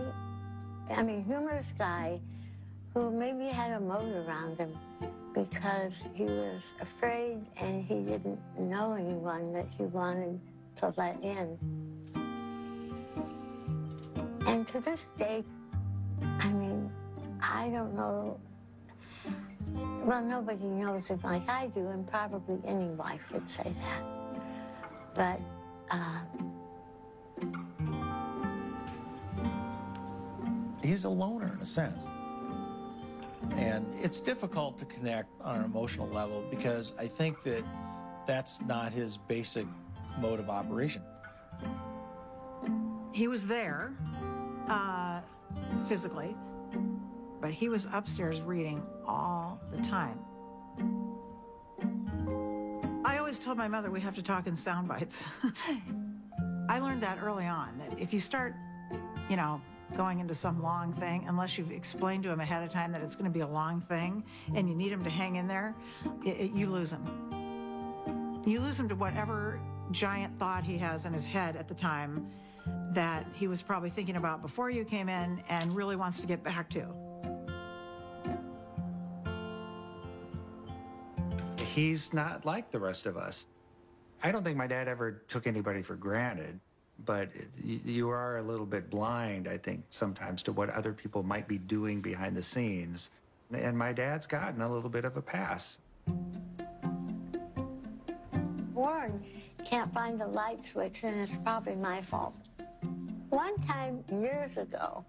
humorous guy who maybe had a moat around him because he was afraid and he didn't know anyone that he wanted to let in. And to this day, I don't know, well, nobody knows him like I do, and probably any wife would say that. But, he's a loner in a sense. And it's difficult to connect on an emotional level because I think that that's not his basic mode of operation. He was there, physically, but he was upstairs reading all the time. I always told my mother we have to talk in sound bites. I learned that early on, that if you start, going into some long thing, unless you've explained to him ahead of time that it's going to be a long thing and you need him to hang in there, you lose him. You lose him to whatever giant thought he has in his head at the time that he was probably thinking about before you came in and really wants to get back to. He's not like the rest of us. I don't think my dad ever took anybody for granted, but you are a little bit blind, I think, sometimes to what other people might be doing behind the scenes. And my dad's gotten a little bit of a pass. Warren can't find the light switch, and it's probably my fault. One time, years ago,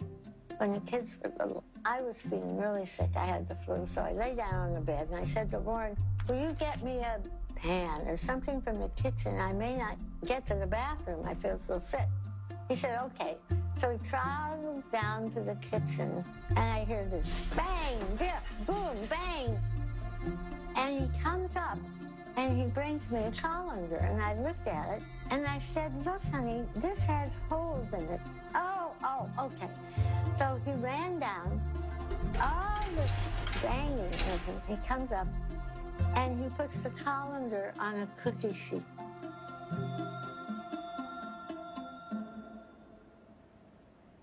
when the kids were little, I was feeling really sick. I had the flu, so I lay down on the bed, and I said to Warren, will you get me a pan or something from the kitchen? I may not get to the bathroom. I feel so sick. He said, okay. So he trotted down to the kitchen, and I hear this bang, dip, boom, bang. And he comes up and he brings me a colander, and I looked at it and I said, look, honey, this has holes in it. Oh, okay. So he ran down, all this banging, he comes up and he puts the colander on a cookie sheet.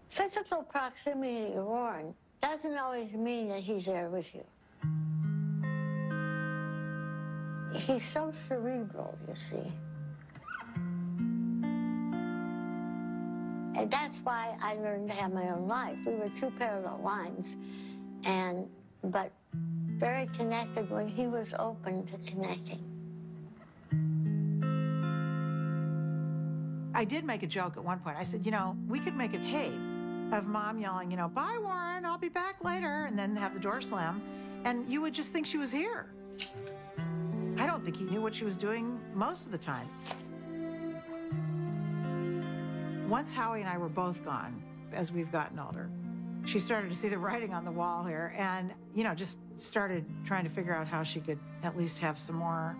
Physical proximity to Warren doesn't always mean that he's there with you. He's so cerebral, you see. And that's why I learned to have my own life. We were two parallel lines, but very connected when he was open to connecting. I did make a joke at one point. I said, we could make a tape of Mom yelling, bye, Warren, I'll be back later, and then have the door slam, and you would just think she was here. I don't think he knew what she was doing most of the time. Once Howie and I were both gone, as we've gotten older, she started to see the writing on the wall here and, just started trying to figure out how she could at least have some more,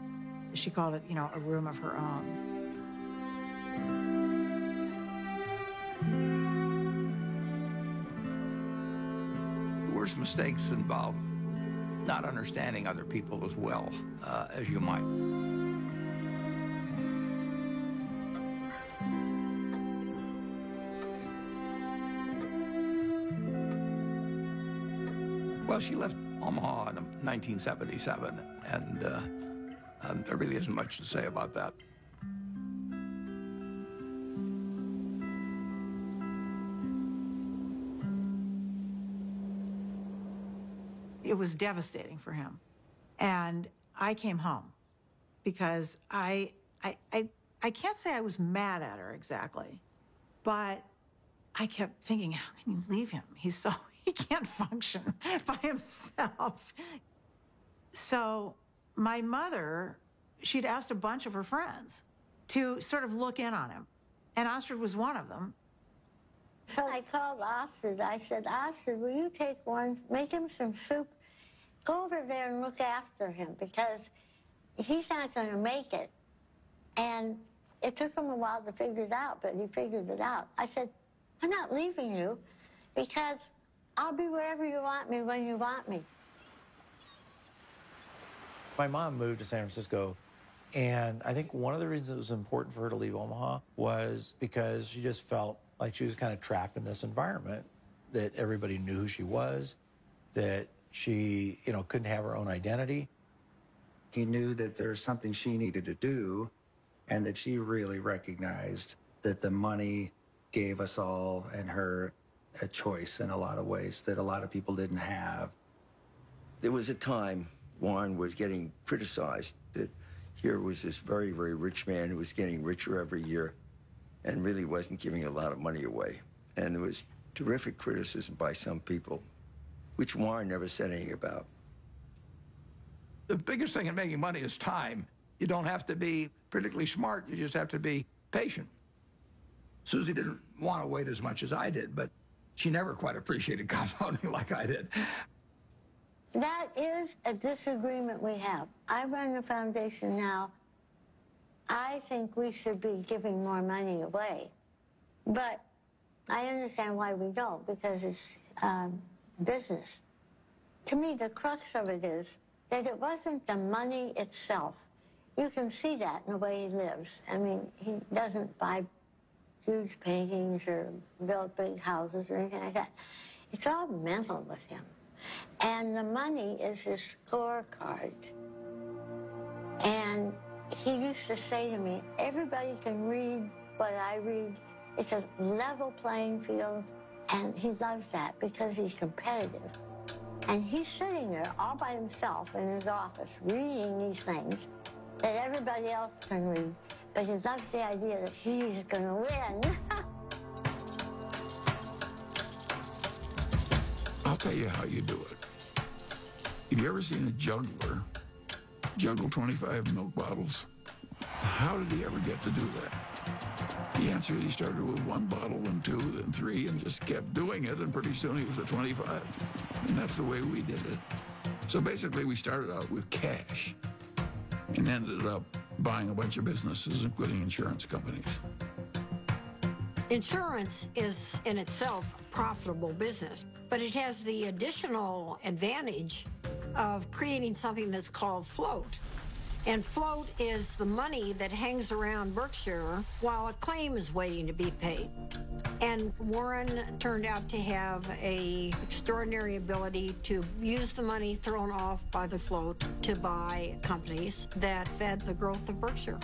she called it, a room of her own. The worst mistakes involve not understanding other people as well as you might. Well, she left Omaha in 1977, and there really isn't much to say about that. It was devastating for him. And I came home because I can't say I was mad at her exactly, but I kept thinking, how can you leave him? He can't function by himself. So my mother, she'd asked a bunch of her friends to sort of look in on him. And Astrid was one of them. So I called Astrid. I said, Astrid, will you take one, make him some soup? Go over there and look after him because he's not going to make it. And it took him a while to figure it out, but he figured it out. I said, I'm not leaving you because I'll be wherever you want me when you want me. My mom moved to San Francisco, and I think one of the reasons it was important for her to leave Omaha was because she just felt like she was kind of trapped in this environment, that everybody knew who she was, that she, couldn't have her own identity. He knew that there was something she needed to do, and that she really recognized that the money gave us all and her a choice in a lot of ways that a lot of people didn't have. There was a time Warren was getting criticized that here was this very, very rich man who was getting richer every year and really wasn't giving a lot of money away. And there was terrific criticism by some people, which Warren never said anything about. The biggest thing in making money is time. You don't have to be particularly smart, you just have to be patient. Susie didn't want to wait as much as I did, but she never quite appreciated compounding like I did. That is a disagreement we have. I run a foundation now. I think we should be giving more money away. But I understand why we don't, because it's business. To me, the crux of it is that it wasn't the money itself. You can see that in the way he lives. I mean, he doesn't buy huge paintings or build big houses or anything like that. It's all mental with him. And the money is his scorecard. And he used to say to me, everybody can read what I read. It's a level playing field. And he loves that because he's competitive. And he's sitting there all by himself in his office reading these things that everybody else can read. But he loves the idea that he's going to win. I'll tell you how you do it. Have you ever seen a juggler juggle 25 milk bottles? How did he ever get to do that? The answer is he started with 1 bottle, then 2, then 3, and just kept doing it, and pretty soon he was at 25. And that's the way we did it. So basically, we started out with cash and ended up buying a bunch of businesses, including insurance companies. Insurance is in itself a profitable business, but it has the additional advantage of creating something that's called float. And float is the money that hangs around Berkshire while a claim is waiting to be paid. And Warren turned out to have an extraordinary ability to use the money thrown off by the float to buy companies that fed the growth of Berkshire.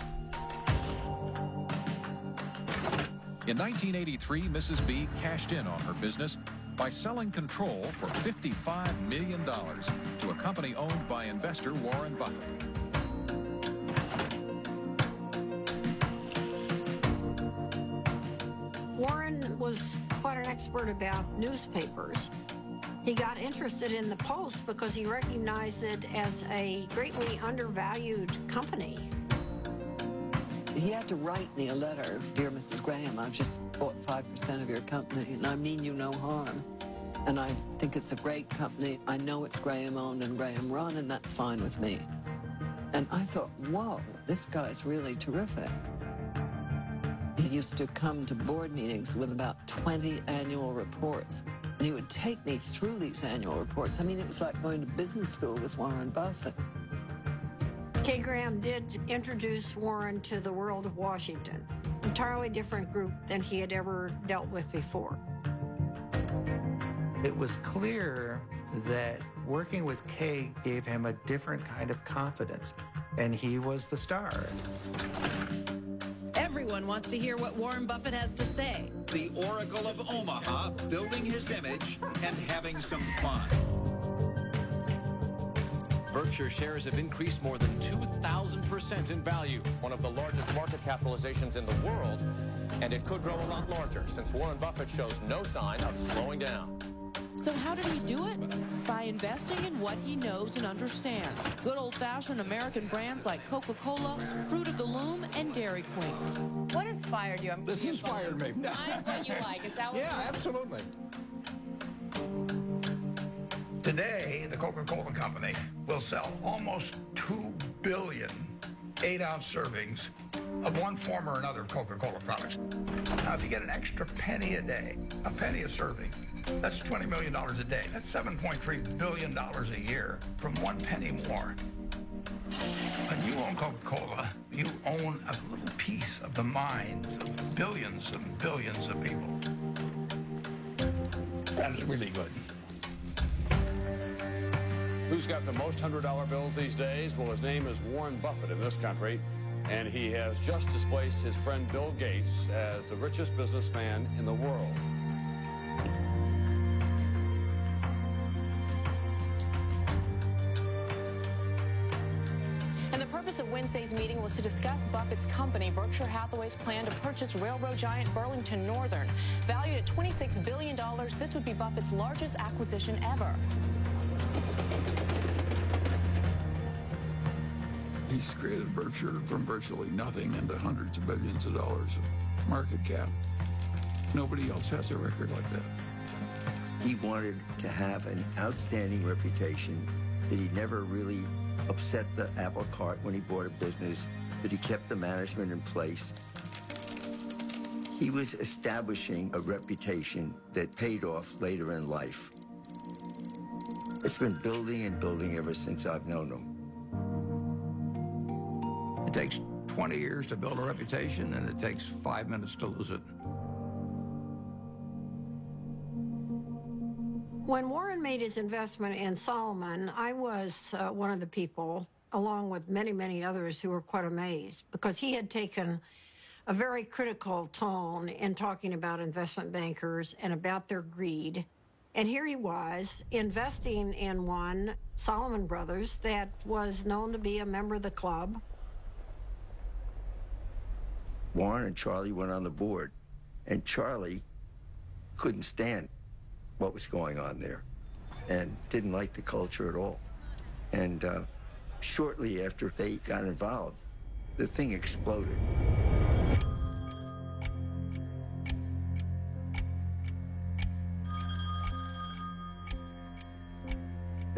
In 1983, Mrs. B cashed in on her business by selling control for $55 million to a company owned by investor Warren Buffett. Warren was quite an expert about newspapers. He got interested in the Post because he recognized it as a greatly undervalued company. He had to write me a letter, "Dear Mrs. Graham, I've just bought 5% of your company, and I mean you no harm. And I think it's a great company. I know it's Graham-owned and Graham-run, and that's fine with me." And I thought, whoa, this guy's really terrific. He used to come to board meetings with about 20 annual reports, and he would take me through these annual reports. I mean, it was like going to business school with Warren Buffett. Kay Graham did introduce Warren to the world of Washington, entirely different group than he had ever dealt with before. It was clear that working with Kay gave him a different kind of confidence, and he was the star. Everyone wants to hear what Warren Buffett has to say. The Oracle of Omaha, building his image and having some fun. Berkshire shares have increased more than 2,000% in value, one of the largest market capitalizations in the world, and it could grow a lot larger since Warren Buffett shows no sign of slowing down. So how did he do it? By investing in what he knows and understands. Good old-fashioned American brands like Coca-Cola, Fruit of the Loom, and Dairy Queen. What inspired you? This inspired me. Find what you like. Is that what Yeah, absolutely. Today, the Coca-Cola Company will sell almost 2 billion 8-ounce servings of one form or another of Coca-Cola products. Now, if you get an extra penny a day, a penny a serving, that's $20 million a day. That's $7.3 billion a year from 1 penny more. When you own Coca-Cola, you own a little piece of the minds of billions and billions of people. That is really good. Who's got the most $100 bills these days? Well, his name is Warren Buffett in this country, and he has just displaced his friend Bill Gates as the richest businessman in the world. And the purpose of Wednesday's meeting was to discuss Buffett's company, Berkshire Hathaway's plan to purchase railroad giant Burlington Northern. Valued at $26 billion, this would be Buffett's largest acquisition ever. He's created Berkshire from virtually nothing into hundreds of billions of dollars of market cap. Nobody else has a record like that. He wanted to have an outstanding reputation, that he never really upset the apple cart when he bought a business, that he kept the management in place. He was establishing a reputation that paid off later in life. It's been building and building ever since I've known him. It takes 20 years to build a reputation, and it takes 5 minutes to lose it. When Warren made his investment in Solomon, I was one of the people, along with many, many others, who were quite amazed because he had taken a very critical tone in talking about investment bankers and about their greed. And here he was investing in one, Solomon Brothers, that was known to be a member of the club. Warren and Charlie went on the board, and Charlie couldn't stand what was going on there and didn't like the culture at all. And shortly after they got involved, the thing exploded.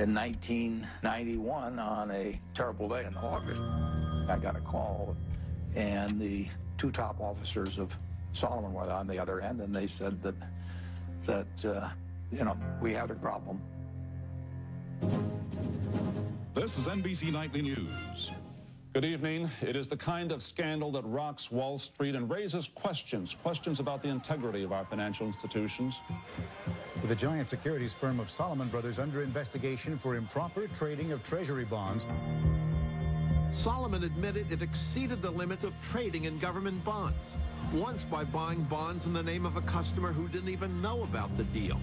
In 1991, on a terrible day in August, I got a call, and the two top officers of Solomon were on the other end, and they said that we had a problem. This is NBC Nightly News. Good evening. It is the kind of scandal that rocks Wall Street and raises questions about the integrity of our financial institutions. With the giant securities firm of Solomon Brothers under investigation for improper trading of treasury bonds. Solomon admitted it exceeded the limit of trading in government bonds, once by buying bonds in the name of a customer who didn't even know about the deal.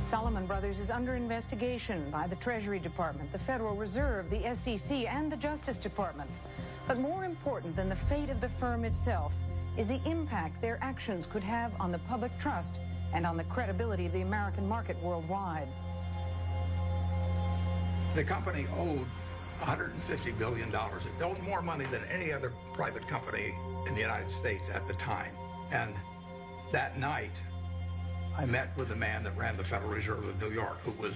Solomon Brothers is under investigation by the Treasury Department, the Federal Reserve, the SEC, and the Justice Department. But more important than the fate of the firm itself is the impact their actions could have on the public trust and on the credibility of the American market worldwide. The company owed $150 billion. It owed more money than any other private company in the United States at the time. And that night, I met with the man that ran the Federal Reserve of New York, who was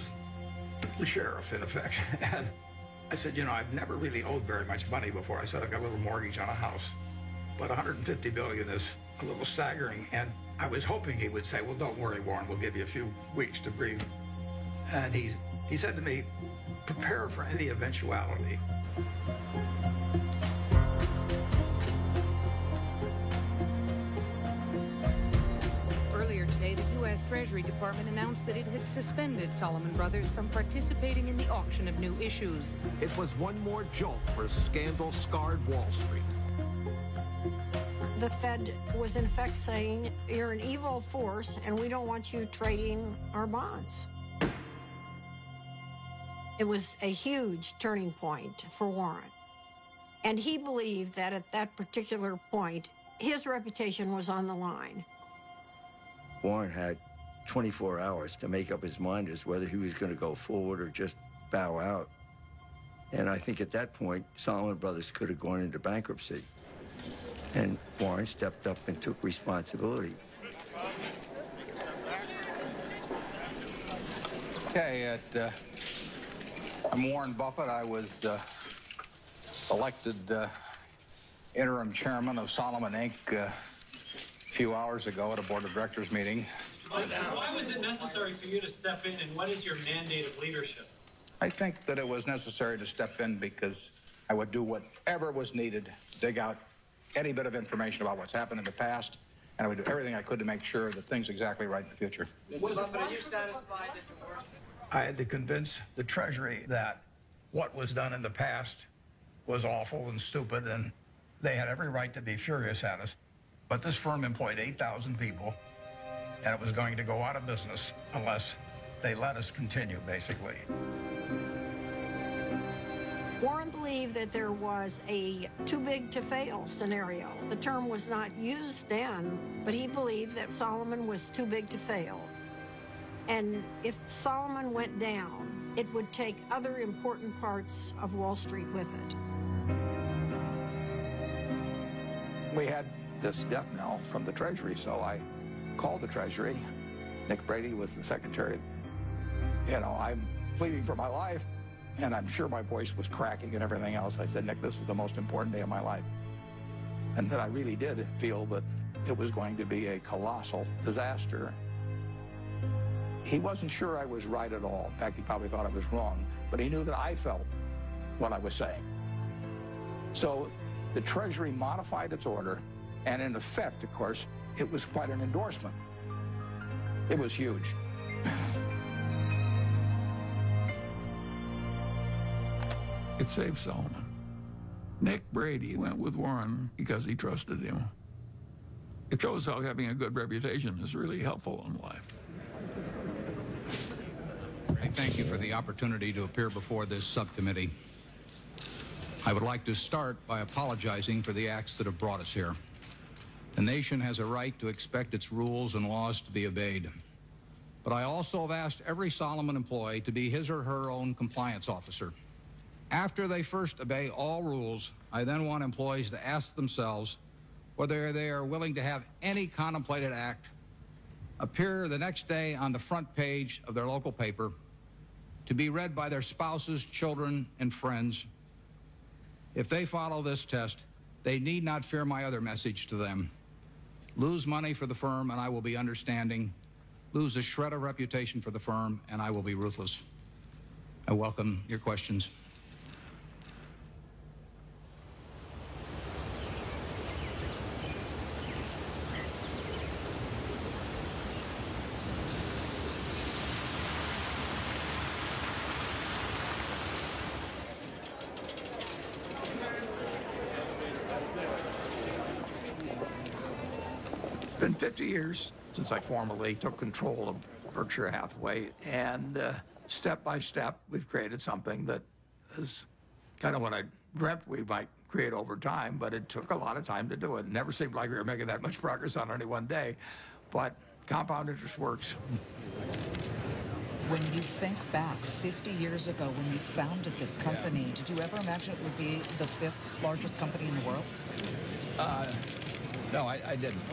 the sheriff, in effect. And I said, I've never really owed very much money before. I said, I've got a little mortgage on a house, but $150 billion is a little staggering. And I was hoping he would say, well, don't worry, Warren, we'll give you a few weeks to breathe. And he said to me, prepare for any eventuality. Earlier today, the U.S. Treasury Department announced that it had suspended Solomon Brothers from participating in the auction of new issues. It was one more jolt for scandal-scarred Wall Street. The Fed was in effect saying, you're an evil force and we don't want you trading our bonds. It was a huge turning point for Warren. And he believed that at that particular point, his reputation was on the line. Warren had 24 hours to make up his mind as whether he was going to go forward or just bow out. And I think at that point, Solomon Brothers could have gone into bankruptcy. And Warren stepped up and took responsibility. Okay, I'm Warren Buffett. I was elected interim chairman of Solomon Inc. A few hours ago at a board of directors meeting. Why was it necessary for you to step in, and what is your mandate of leadership? I think that it was necessary to step in because I would do whatever was needed to dig out any bit of information about what's happened in the past, and I would do everything I could to make sure that things are exactly right in the future. Mr. Buffett, are you satisfied that the worst? I had to convince the Treasury that what was done in the past was awful and stupid, and they had every right to be furious at us. But this firm employed 8,000 people, and it was going to go out of business unless they let us continue, basically. Warren believed that there was a too big to fail scenario. The term was not used then, but he believed that Solomon was too big to fail. And if Solomon went down, it would take other important parts of Wall Street with it. We had this death knell from the Treasury, so I called the Treasury. Nick Brady was the secretary. I'm pleading for my life, and I'm sure my voice was cracking and everything else. I said, Nick, this is the most important day of my life. And that I really did feel that it was going to be a colossal disaster. He wasn't sure I was right at all. In fact, he probably thought I was wrong, but he knew that I felt what I was saying. So the Treasury modified its order, and in effect, of course, it was quite an endorsement. It was huge. It saved Solomon. Nick Brady went with Warren because he trusted him. It shows how having a good reputation is really helpful in life. I thank you for the opportunity to appear before this subcommittee. I would like to start by apologizing for the acts that have brought us here. The nation has a right to expect its rules and laws to be obeyed. But I also have asked every Solomon employee to be his or her own compliance officer. After they first obey all rules, I then want employees to ask themselves whether they are willing to have any contemplated act appear the next day on the front page of their local paper to be read by their spouses, children, and friends. If they follow this test, they need not fear my other message to them. Lose money for the firm, and I will be understanding. Lose a shred of reputation for the firm, and I will be ruthless. I welcome your questions. It's been 50 years since I formally took control of Berkshire Hathaway, and step by step, we've created something that is kind of what I dreamt we might create over time, but it took a lot of time to do it. It never seemed like we were making that much progress on any one day, but compound interest works. When you think back 50 years ago when you founded this company, did you ever imagine it would be the 5th largest company in the world? No, I didn't.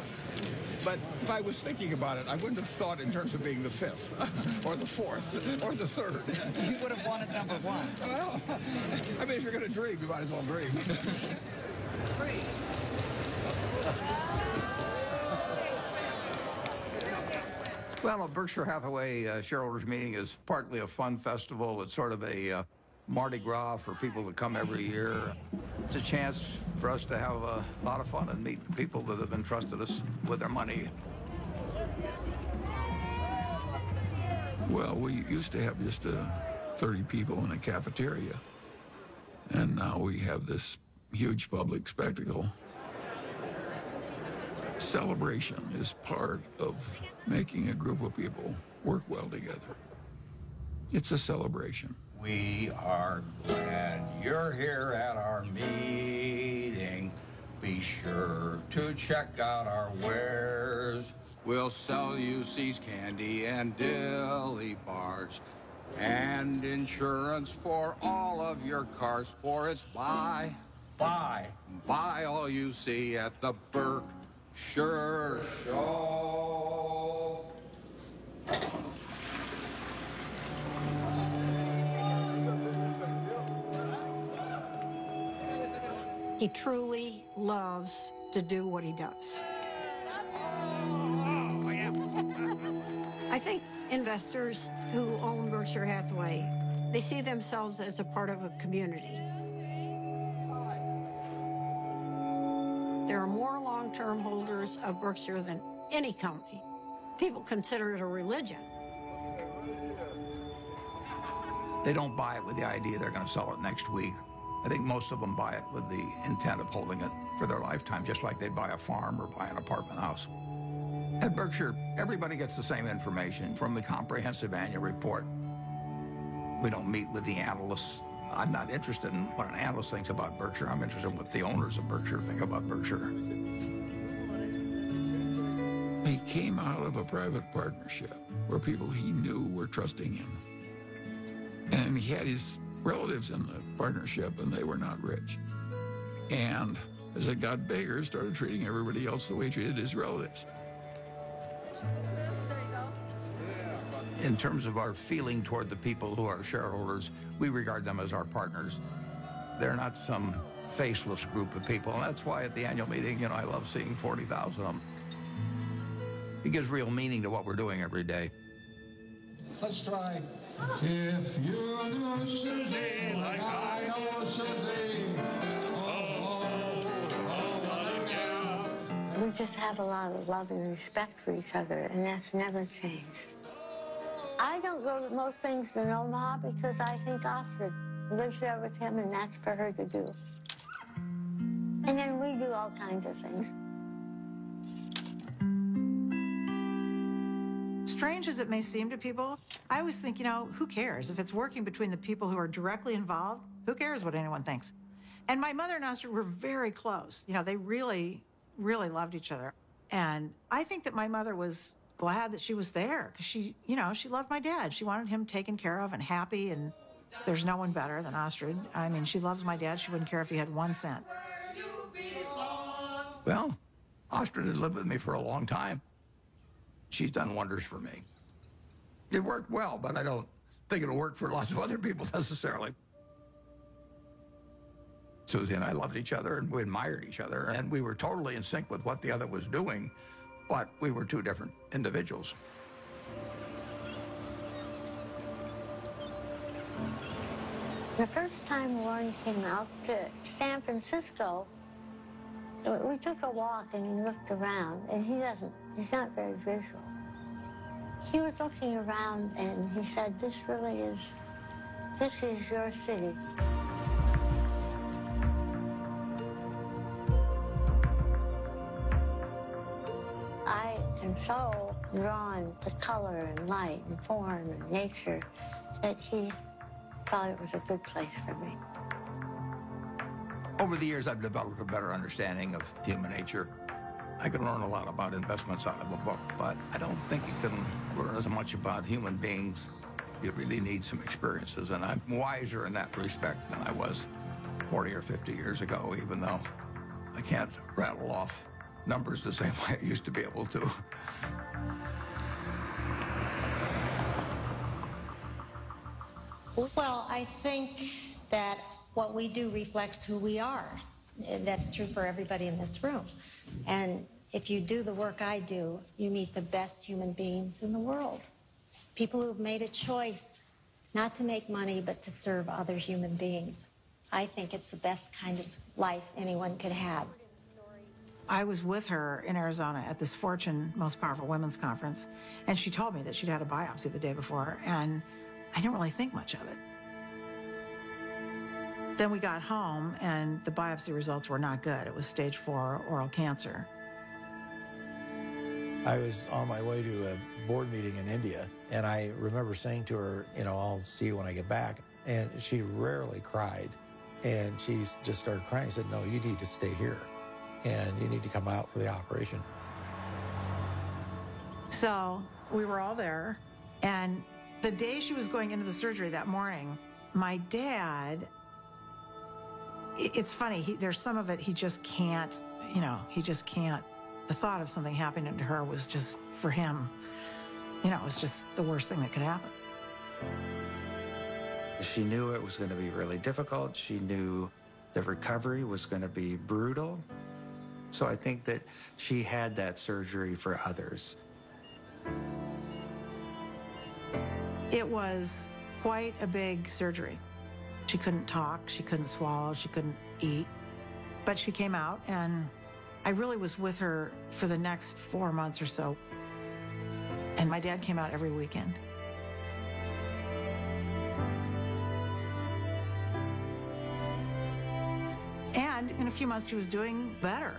But if I was thinking about it, I wouldn't have thought in terms of being the 5th, or the 4th, or the 3rd. You would have wanted number 1. Well, I mean, if you're going to dream, you might as well dream. Well, a Berkshire Hathaway shareholders meeting is partly a fun festival. It's sort of a Mardi Gras for people that come every year. It's a chance for us to have a lot of fun and meet people that have entrusted us with their money. Well, we used to have just 30 people in a cafeteria, and now we have this huge public spectacle. Celebration is part of making a group of people work well together. It's a celebration. We are glad you're here at our meeting. Be sure to check out our wares. We'll sell you C's candy and dilly bars and insurance for all of your cars. For it's buy all you see at the Berkshire Show. He truly loves to do what he does. I think investors who own Berkshire Hathaway, they see themselves as a part of a community. There are more long-term holders of Berkshire than any company. People consider it a religion. They don't buy it with the idea they're going to sell it next week. I think most of them buy it with the intent of holding it for their lifetime, just like they'd buy a farm or buy an apartment house. At Berkshire, everybody gets the same information from the comprehensive annual report. We don't meet with the analysts. I'm not interested in what an analyst thinks about Berkshire. I'm interested in what the owners of Berkshire think about Berkshire. He came out of a private partnership where people he knew were trusting him. And he had his relatives in the partnership, and they were not rich. And as it got bigger, started treating everybody else the way he treated his relatives. In terms of our feeling toward the people who are shareholders, we regard them as our partners. They're not some faceless group of people. And that's why at the annual meeting, I love seeing 40,000 of them. It gives real meaning to what we're doing every day. Let's try. If you knew Susie like I know Susie, We just have a lot of love and respect for each other, and that's never changed. I don't go to most things in Omaha because I think Astrid lives there with him, and that's for her to do. And then we do all kinds of things. Strange as it may seem to people, I always think, who cares? If it's working between the people who are directly involved, who cares what anyone thinks? And my mother and Astrid were very close. They really, really loved each other. And I think that my mother was glad that she was there because she loved my dad. She wanted him taken care of and happy, and there's no one better than Astrid. I mean, she loves my dad. She wouldn't care if he had 1 cent. Well, Astrid has lived with me for a long time. She's done wonders for me. It worked well, but I don't think it'll work for lots of other people necessarily. Susie and I loved each other, and we admired each other, and we were totally in sync with what the other was doing, but we were two different individuals. The first time Warren came out to San Francisco, we took a walk and he looked around, and he's not very visual. He was looking around and he said, this is your city. I am so drawn to color and light and form and nature that he thought it was a good place for me. Over the years, I've developed a better understanding of human nature. I can learn a lot about investments out of a book, but I don't think you can learn as much about human beings. You really need some experiences, and I'm wiser in that respect than I was 40 or 50 years ago, even though I can't rattle off numbers the same way I used to be able to. Well, I think that what we do reflects who we are. That's true for everybody in this room. And if you do the work I do, you meet the best human beings in the world. People who've made a choice not to make money, but to serve other human beings. I think it's the best kind of life anyone could have. I was with her in Arizona at this Fortune Most Powerful Women's Conference, and she told me that she'd had a biopsy the day before, and I didn't really think much of it. Then we got home, and the biopsy results were not good. It was stage 4 oral cancer. I was on my way to a board meeting in India, and I remember saying to her, I'll see you when I get back. And she rarely cried, and she just started crying. I said, no, you need to stay here, and you need to come out for the operation. So we were all there, and the day she was going into the surgery that morning, my dad, it's funny, there's some of it he just can't, he just can't. The thought of something happening to her was just, for him, it was just the worst thing that could happen. She knew it was going to be really difficult. She knew the recovery was going to be brutal. So I think that she had that surgery for others. It was quite a big surgery. She couldn't talk, she couldn't swallow, she couldn't eat. But she came out, and I really was with her for the next 4 months or so. And my dad came out every weekend. And in a few months, she was doing better.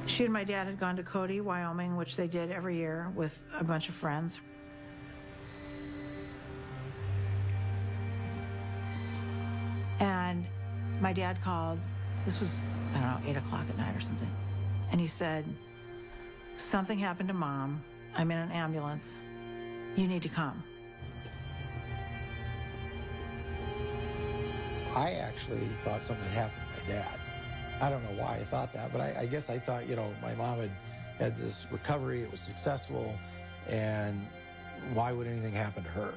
She and my dad had gone to Cody, Wyoming, which they did every year with a bunch of friends. And my dad called, this was, 8 o'clock at night or something. And he said, something happened to Mom. I'm in an ambulance. You need to come. I actually thought something happened to my dad. I don't know why I thought that, but I guess I thought, my mom had this recovery, it was successful, and why would anything happen to her?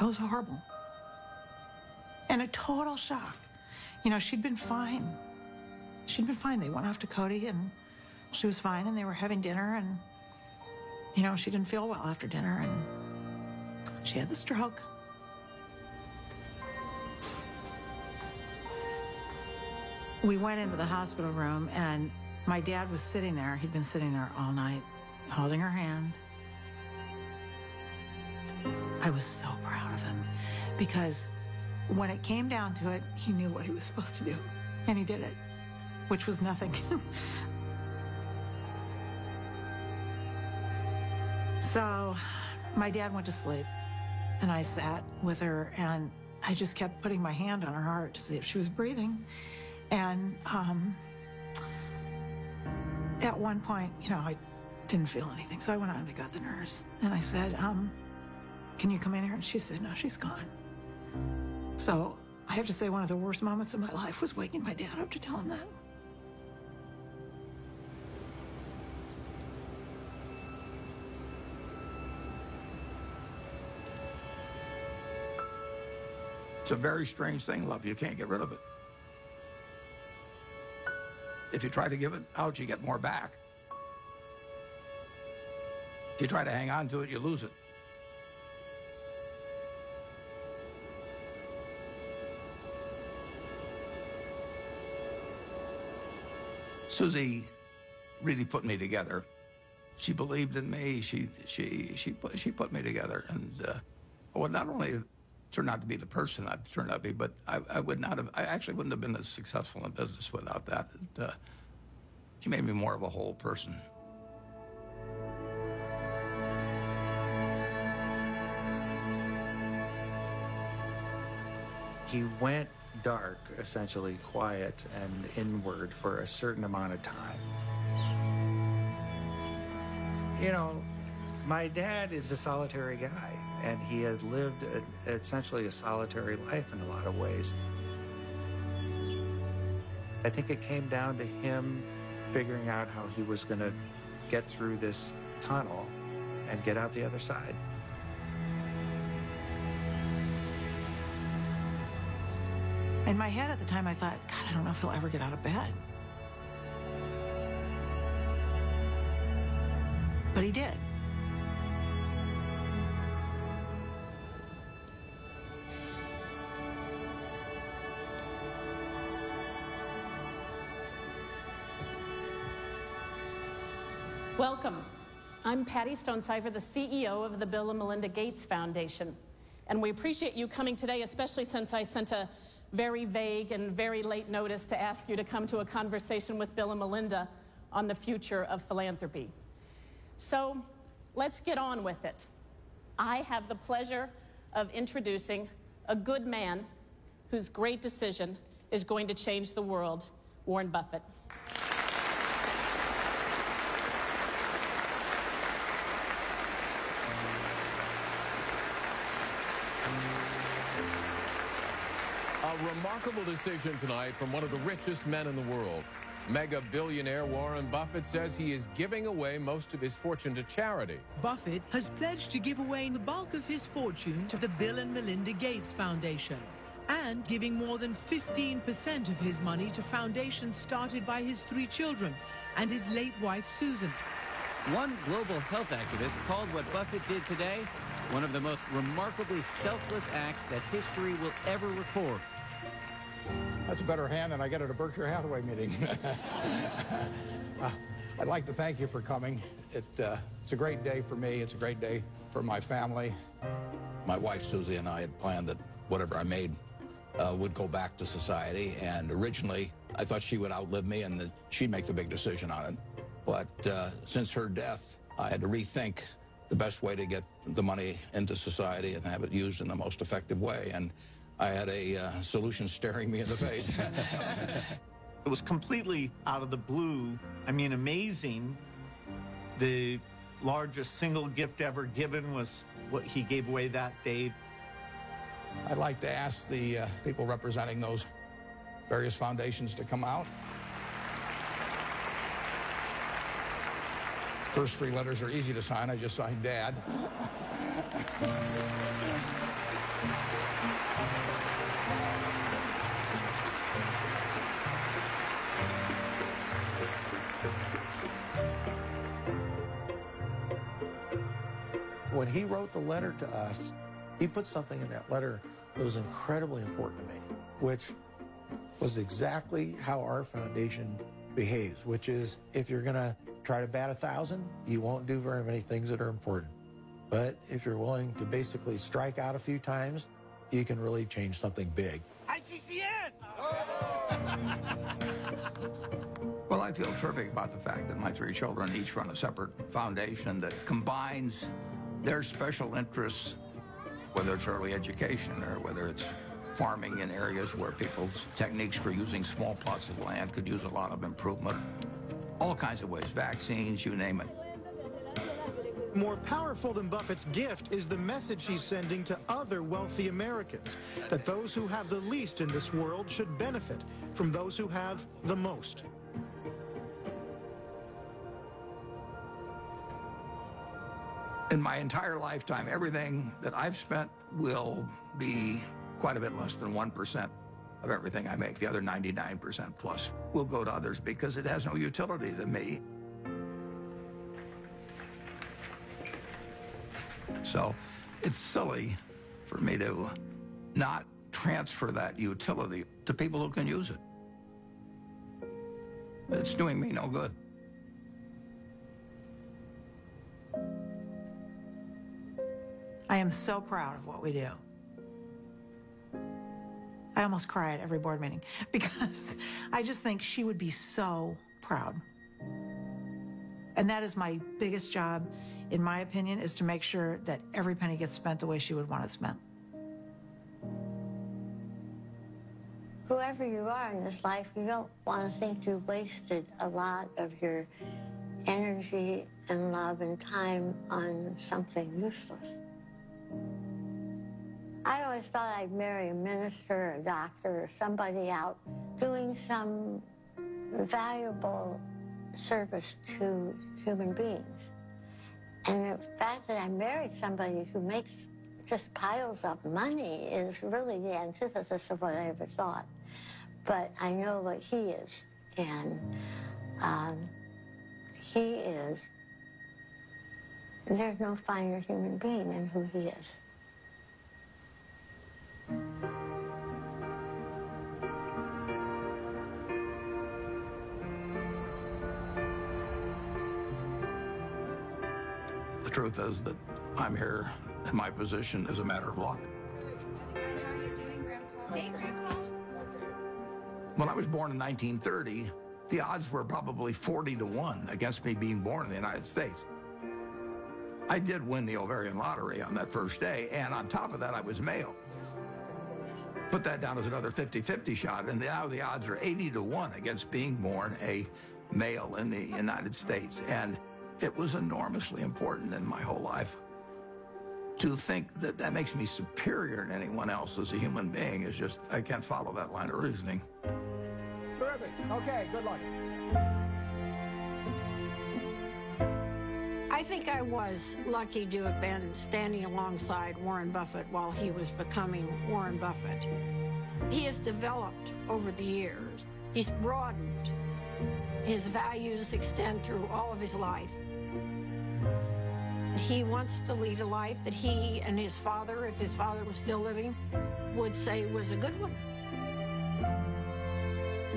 It was horrible. And a total shock. She'd been fine. She'd been fine. They went off to Cody, and she was fine, and they were having dinner, and, she didn't feel well after dinner, and she had the stroke. We went into the hospital room, and my dad was sitting there. He'd been sitting there all night, holding her hand. I was so proud of him, because when it came down to it, he knew what he was supposed to do, and he did it, which was nothing. So my dad went to sleep, and I sat with her, and I just kept putting my hand on her heart to see if she was breathing. And at one point, I didn't feel anything. So I went out and I got the nurse. And I said, can you come in here? And she said, no, she's gone. So I have to say one of the worst moments of my life was waking my dad up to tell him that. It's a very strange thing, love. You can't get rid of it. If you try to give it out, you get more back. If you try to hang on to it, you lose it. Susie really put me together. She believed in me. She put me together, and well, not only turned out to be the person I turned out to be, but I actually wouldn't have been as successful in business without that. She made me more of a whole person. He went dark, essentially quiet and inward for a certain amount of time. You know, my dad is a solitary guy, and he had lived essentially a solitary life in a lot of ways. I think it came down to him figuring out how he was going to get through this tunnel and get out the other side. In my head at the time, I thought, God, I don't know if he'll ever get out of bed. But he did. Welcome. I'm Patty Stonecipher, the CEO of the Bill and Melinda Gates Foundation. And we appreciate you coming today, especially since I sent a very vague and very late notice to ask you to come to a conversation with Bill and Melinda on the future of philanthropy. So let's get on with it. I have the pleasure of introducing a good man whose great decision is going to change the world, Warren Buffett. A remarkable decision tonight from one of the richest men in the world. Mega billionaire Warren Buffett says he is giving away most of his fortune to charity. Buffett has pledged to give away the bulk of his fortune to the Bill and Melinda Gates Foundation and giving more than 15% of his money to foundations started by his 3 children and his late wife, Susan. One global health activist called what Buffett did today one of the most remarkably selfless acts that history will ever record. That's a better hand than I get at a Berkshire Hathaway meeting. I'd like to thank you for coming. It's a great day for me. It's a great day for my family. My wife, Susie, and I had planned that whatever I made would go back to society. And originally, I thought she would outlive me and that she'd make the big decision on it. But since her death, I had to rethink the best way to get the money into society and have it used in the most effective way. And I had a solution staring me in the face. It was completely out of the blue. I mean, amazing. The largest single gift ever given was what he gave away that day. I'd like to ask the people representing those various foundations to come out. First 3 letters are easy to sign. I just signed Dad. When he wrote the letter to us, he put something in that letter that was incredibly important to me, which was exactly how our foundation behaves, which is if you're going to try to bat 1,000, you won't do very many things that are important. But if you're willing to basically strike out a few times, you can really change something big. ICCN! Well, I feel terrific about the fact that my 3 children each run a separate foundation that combines their special interests, whether it's early education or whether it's farming in areas where people's techniques for using small plots of land could use a lot of improvement. All kinds of ways, vaccines, you name it. More powerful than Buffett's gift is the message he's sending to other wealthy Americans, that those who have the least in this world should benefit from those who have the most. In my entire lifetime, everything that I've spent will be quite a bit less than 1% of everything I make. The other 99% plus will go to others because it has no utility to me. So it's silly for me to not transfer that utility to people who can use it. It's doing me no good. I am so proud of what we do. I almost cry at every board meeting because I just think she would be so proud. And that is my biggest job, in my opinion, is to make sure that every penny gets spent the way she would want it spent. Whoever you are in this life, you don't want to think you wasted a lot of your energy and love and time on something useless. I always thought I'd marry a minister, a doctor, or somebody out doing some valuable service to human beings. And the fact that I married somebody who makes just piles of money is really the antithesis of what I ever thought. But I know what he is, and he is, there's no finer human being than who he is. The truth is that I'm here in my position as a matter of luck. When I was born in 1930, the odds were probably 40-1 against me being born in the United States. I did win the ovarian lottery on that first day, and on top of that, I was male. Put that down as another 50-50 shot, and now the odds are 80-1 against being born a male in the United States. And it was enormously important in my whole life. To think that that makes me superior to anyone else as a human being is just, I can't follow that line of reasoning. Terrific. Okay, good luck. I think I was lucky to have been standing alongside Warren Buffett while he was becoming Warren Buffett. He has developed over the years. He's broadened. His values extend through all of his life. He wants to lead a life that he and his father, if his father was still living, would say was a good one.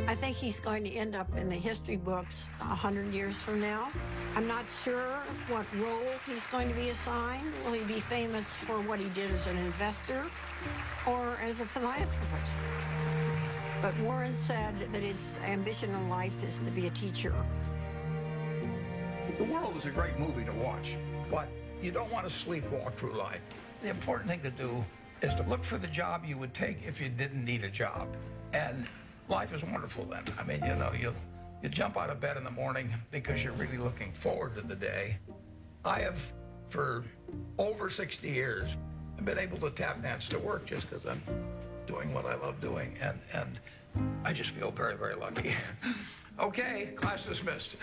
I think he's going to end up in the history books 100 years from now. I'm not sure what role he's going to be assigned. Will he be famous for what he did as an investor or as a philanthropist? But Warren said that his ambition in life is to be a teacher. The world is a great movie to watch, but you don't want to sleepwalk through life. The important thing to do is to look for the job you would take if you didn't need a job. And life is wonderful then. I mean, you know, you jump out of bed in the morning because you're really looking forward to the day. I have, for over 60 years, been able to tap dance to work just because I'm doing what I love doing. And I just feel very, very lucky. Okay, class dismissed.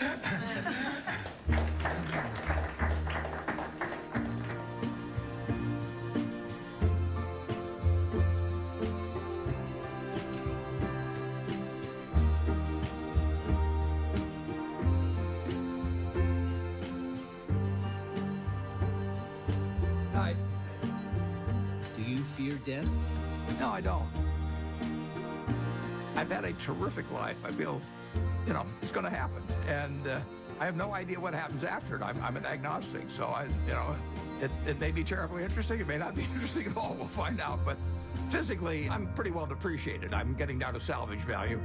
Hi. Do you fear death? No, I don't. I've had a terrific life. I feel, you know, it's going to happen. And I have no idea what happens after it. I'm an agnostic, so it may be terribly interesting. It may not be interesting at all. We'll find out. But physically, I'm pretty well depreciated. I'm getting down to salvage value.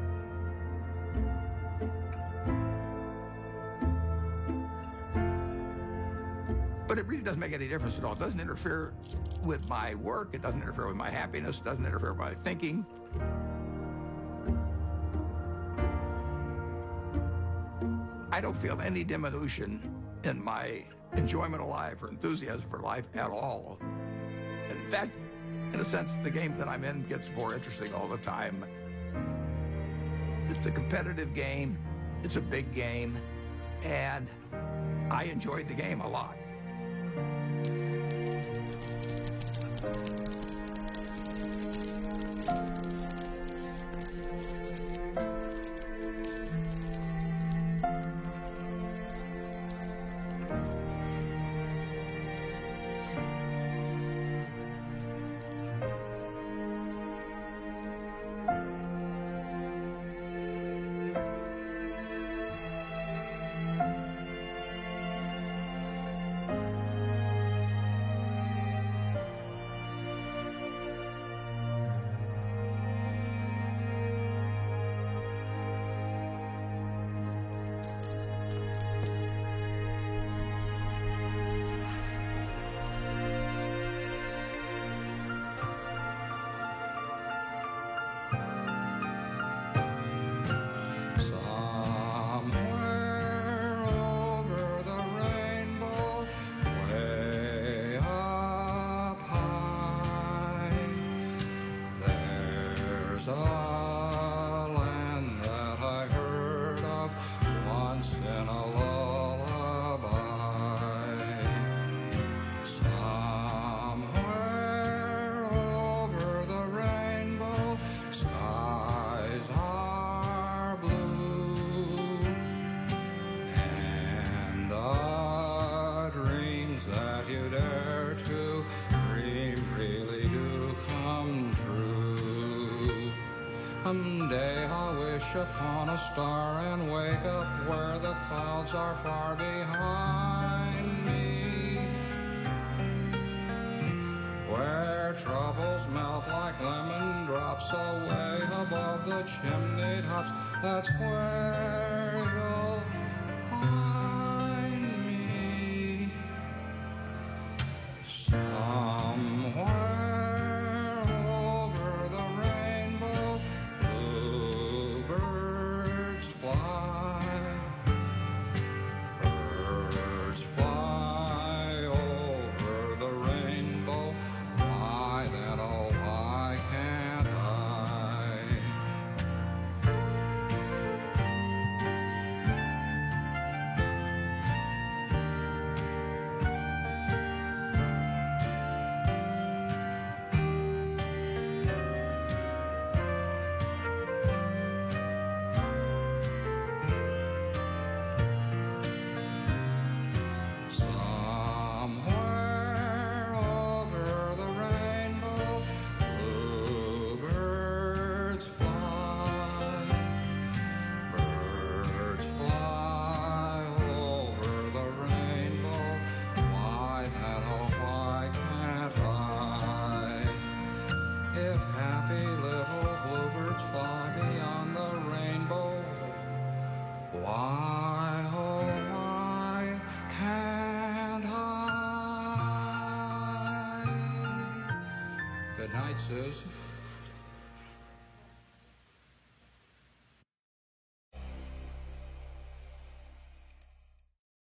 But it really doesn't make any difference at all. It doesn't interfere with my work. It doesn't interfere with my happiness. It doesn't interfere with my thinking. I don't feel any diminution in my enjoyment of life or enthusiasm for life at all. In fact, in a sense, the game that I'm in gets more interesting all the time. It's a competitive game. It's a big game. And I enjoyed the game a lot. Someday I'll wish upon a star and wake up where the clouds are far behind me, where troubles melt like lemon drops away above the chimney tops. That's where you'll find me, somewhere. Good night, Suze.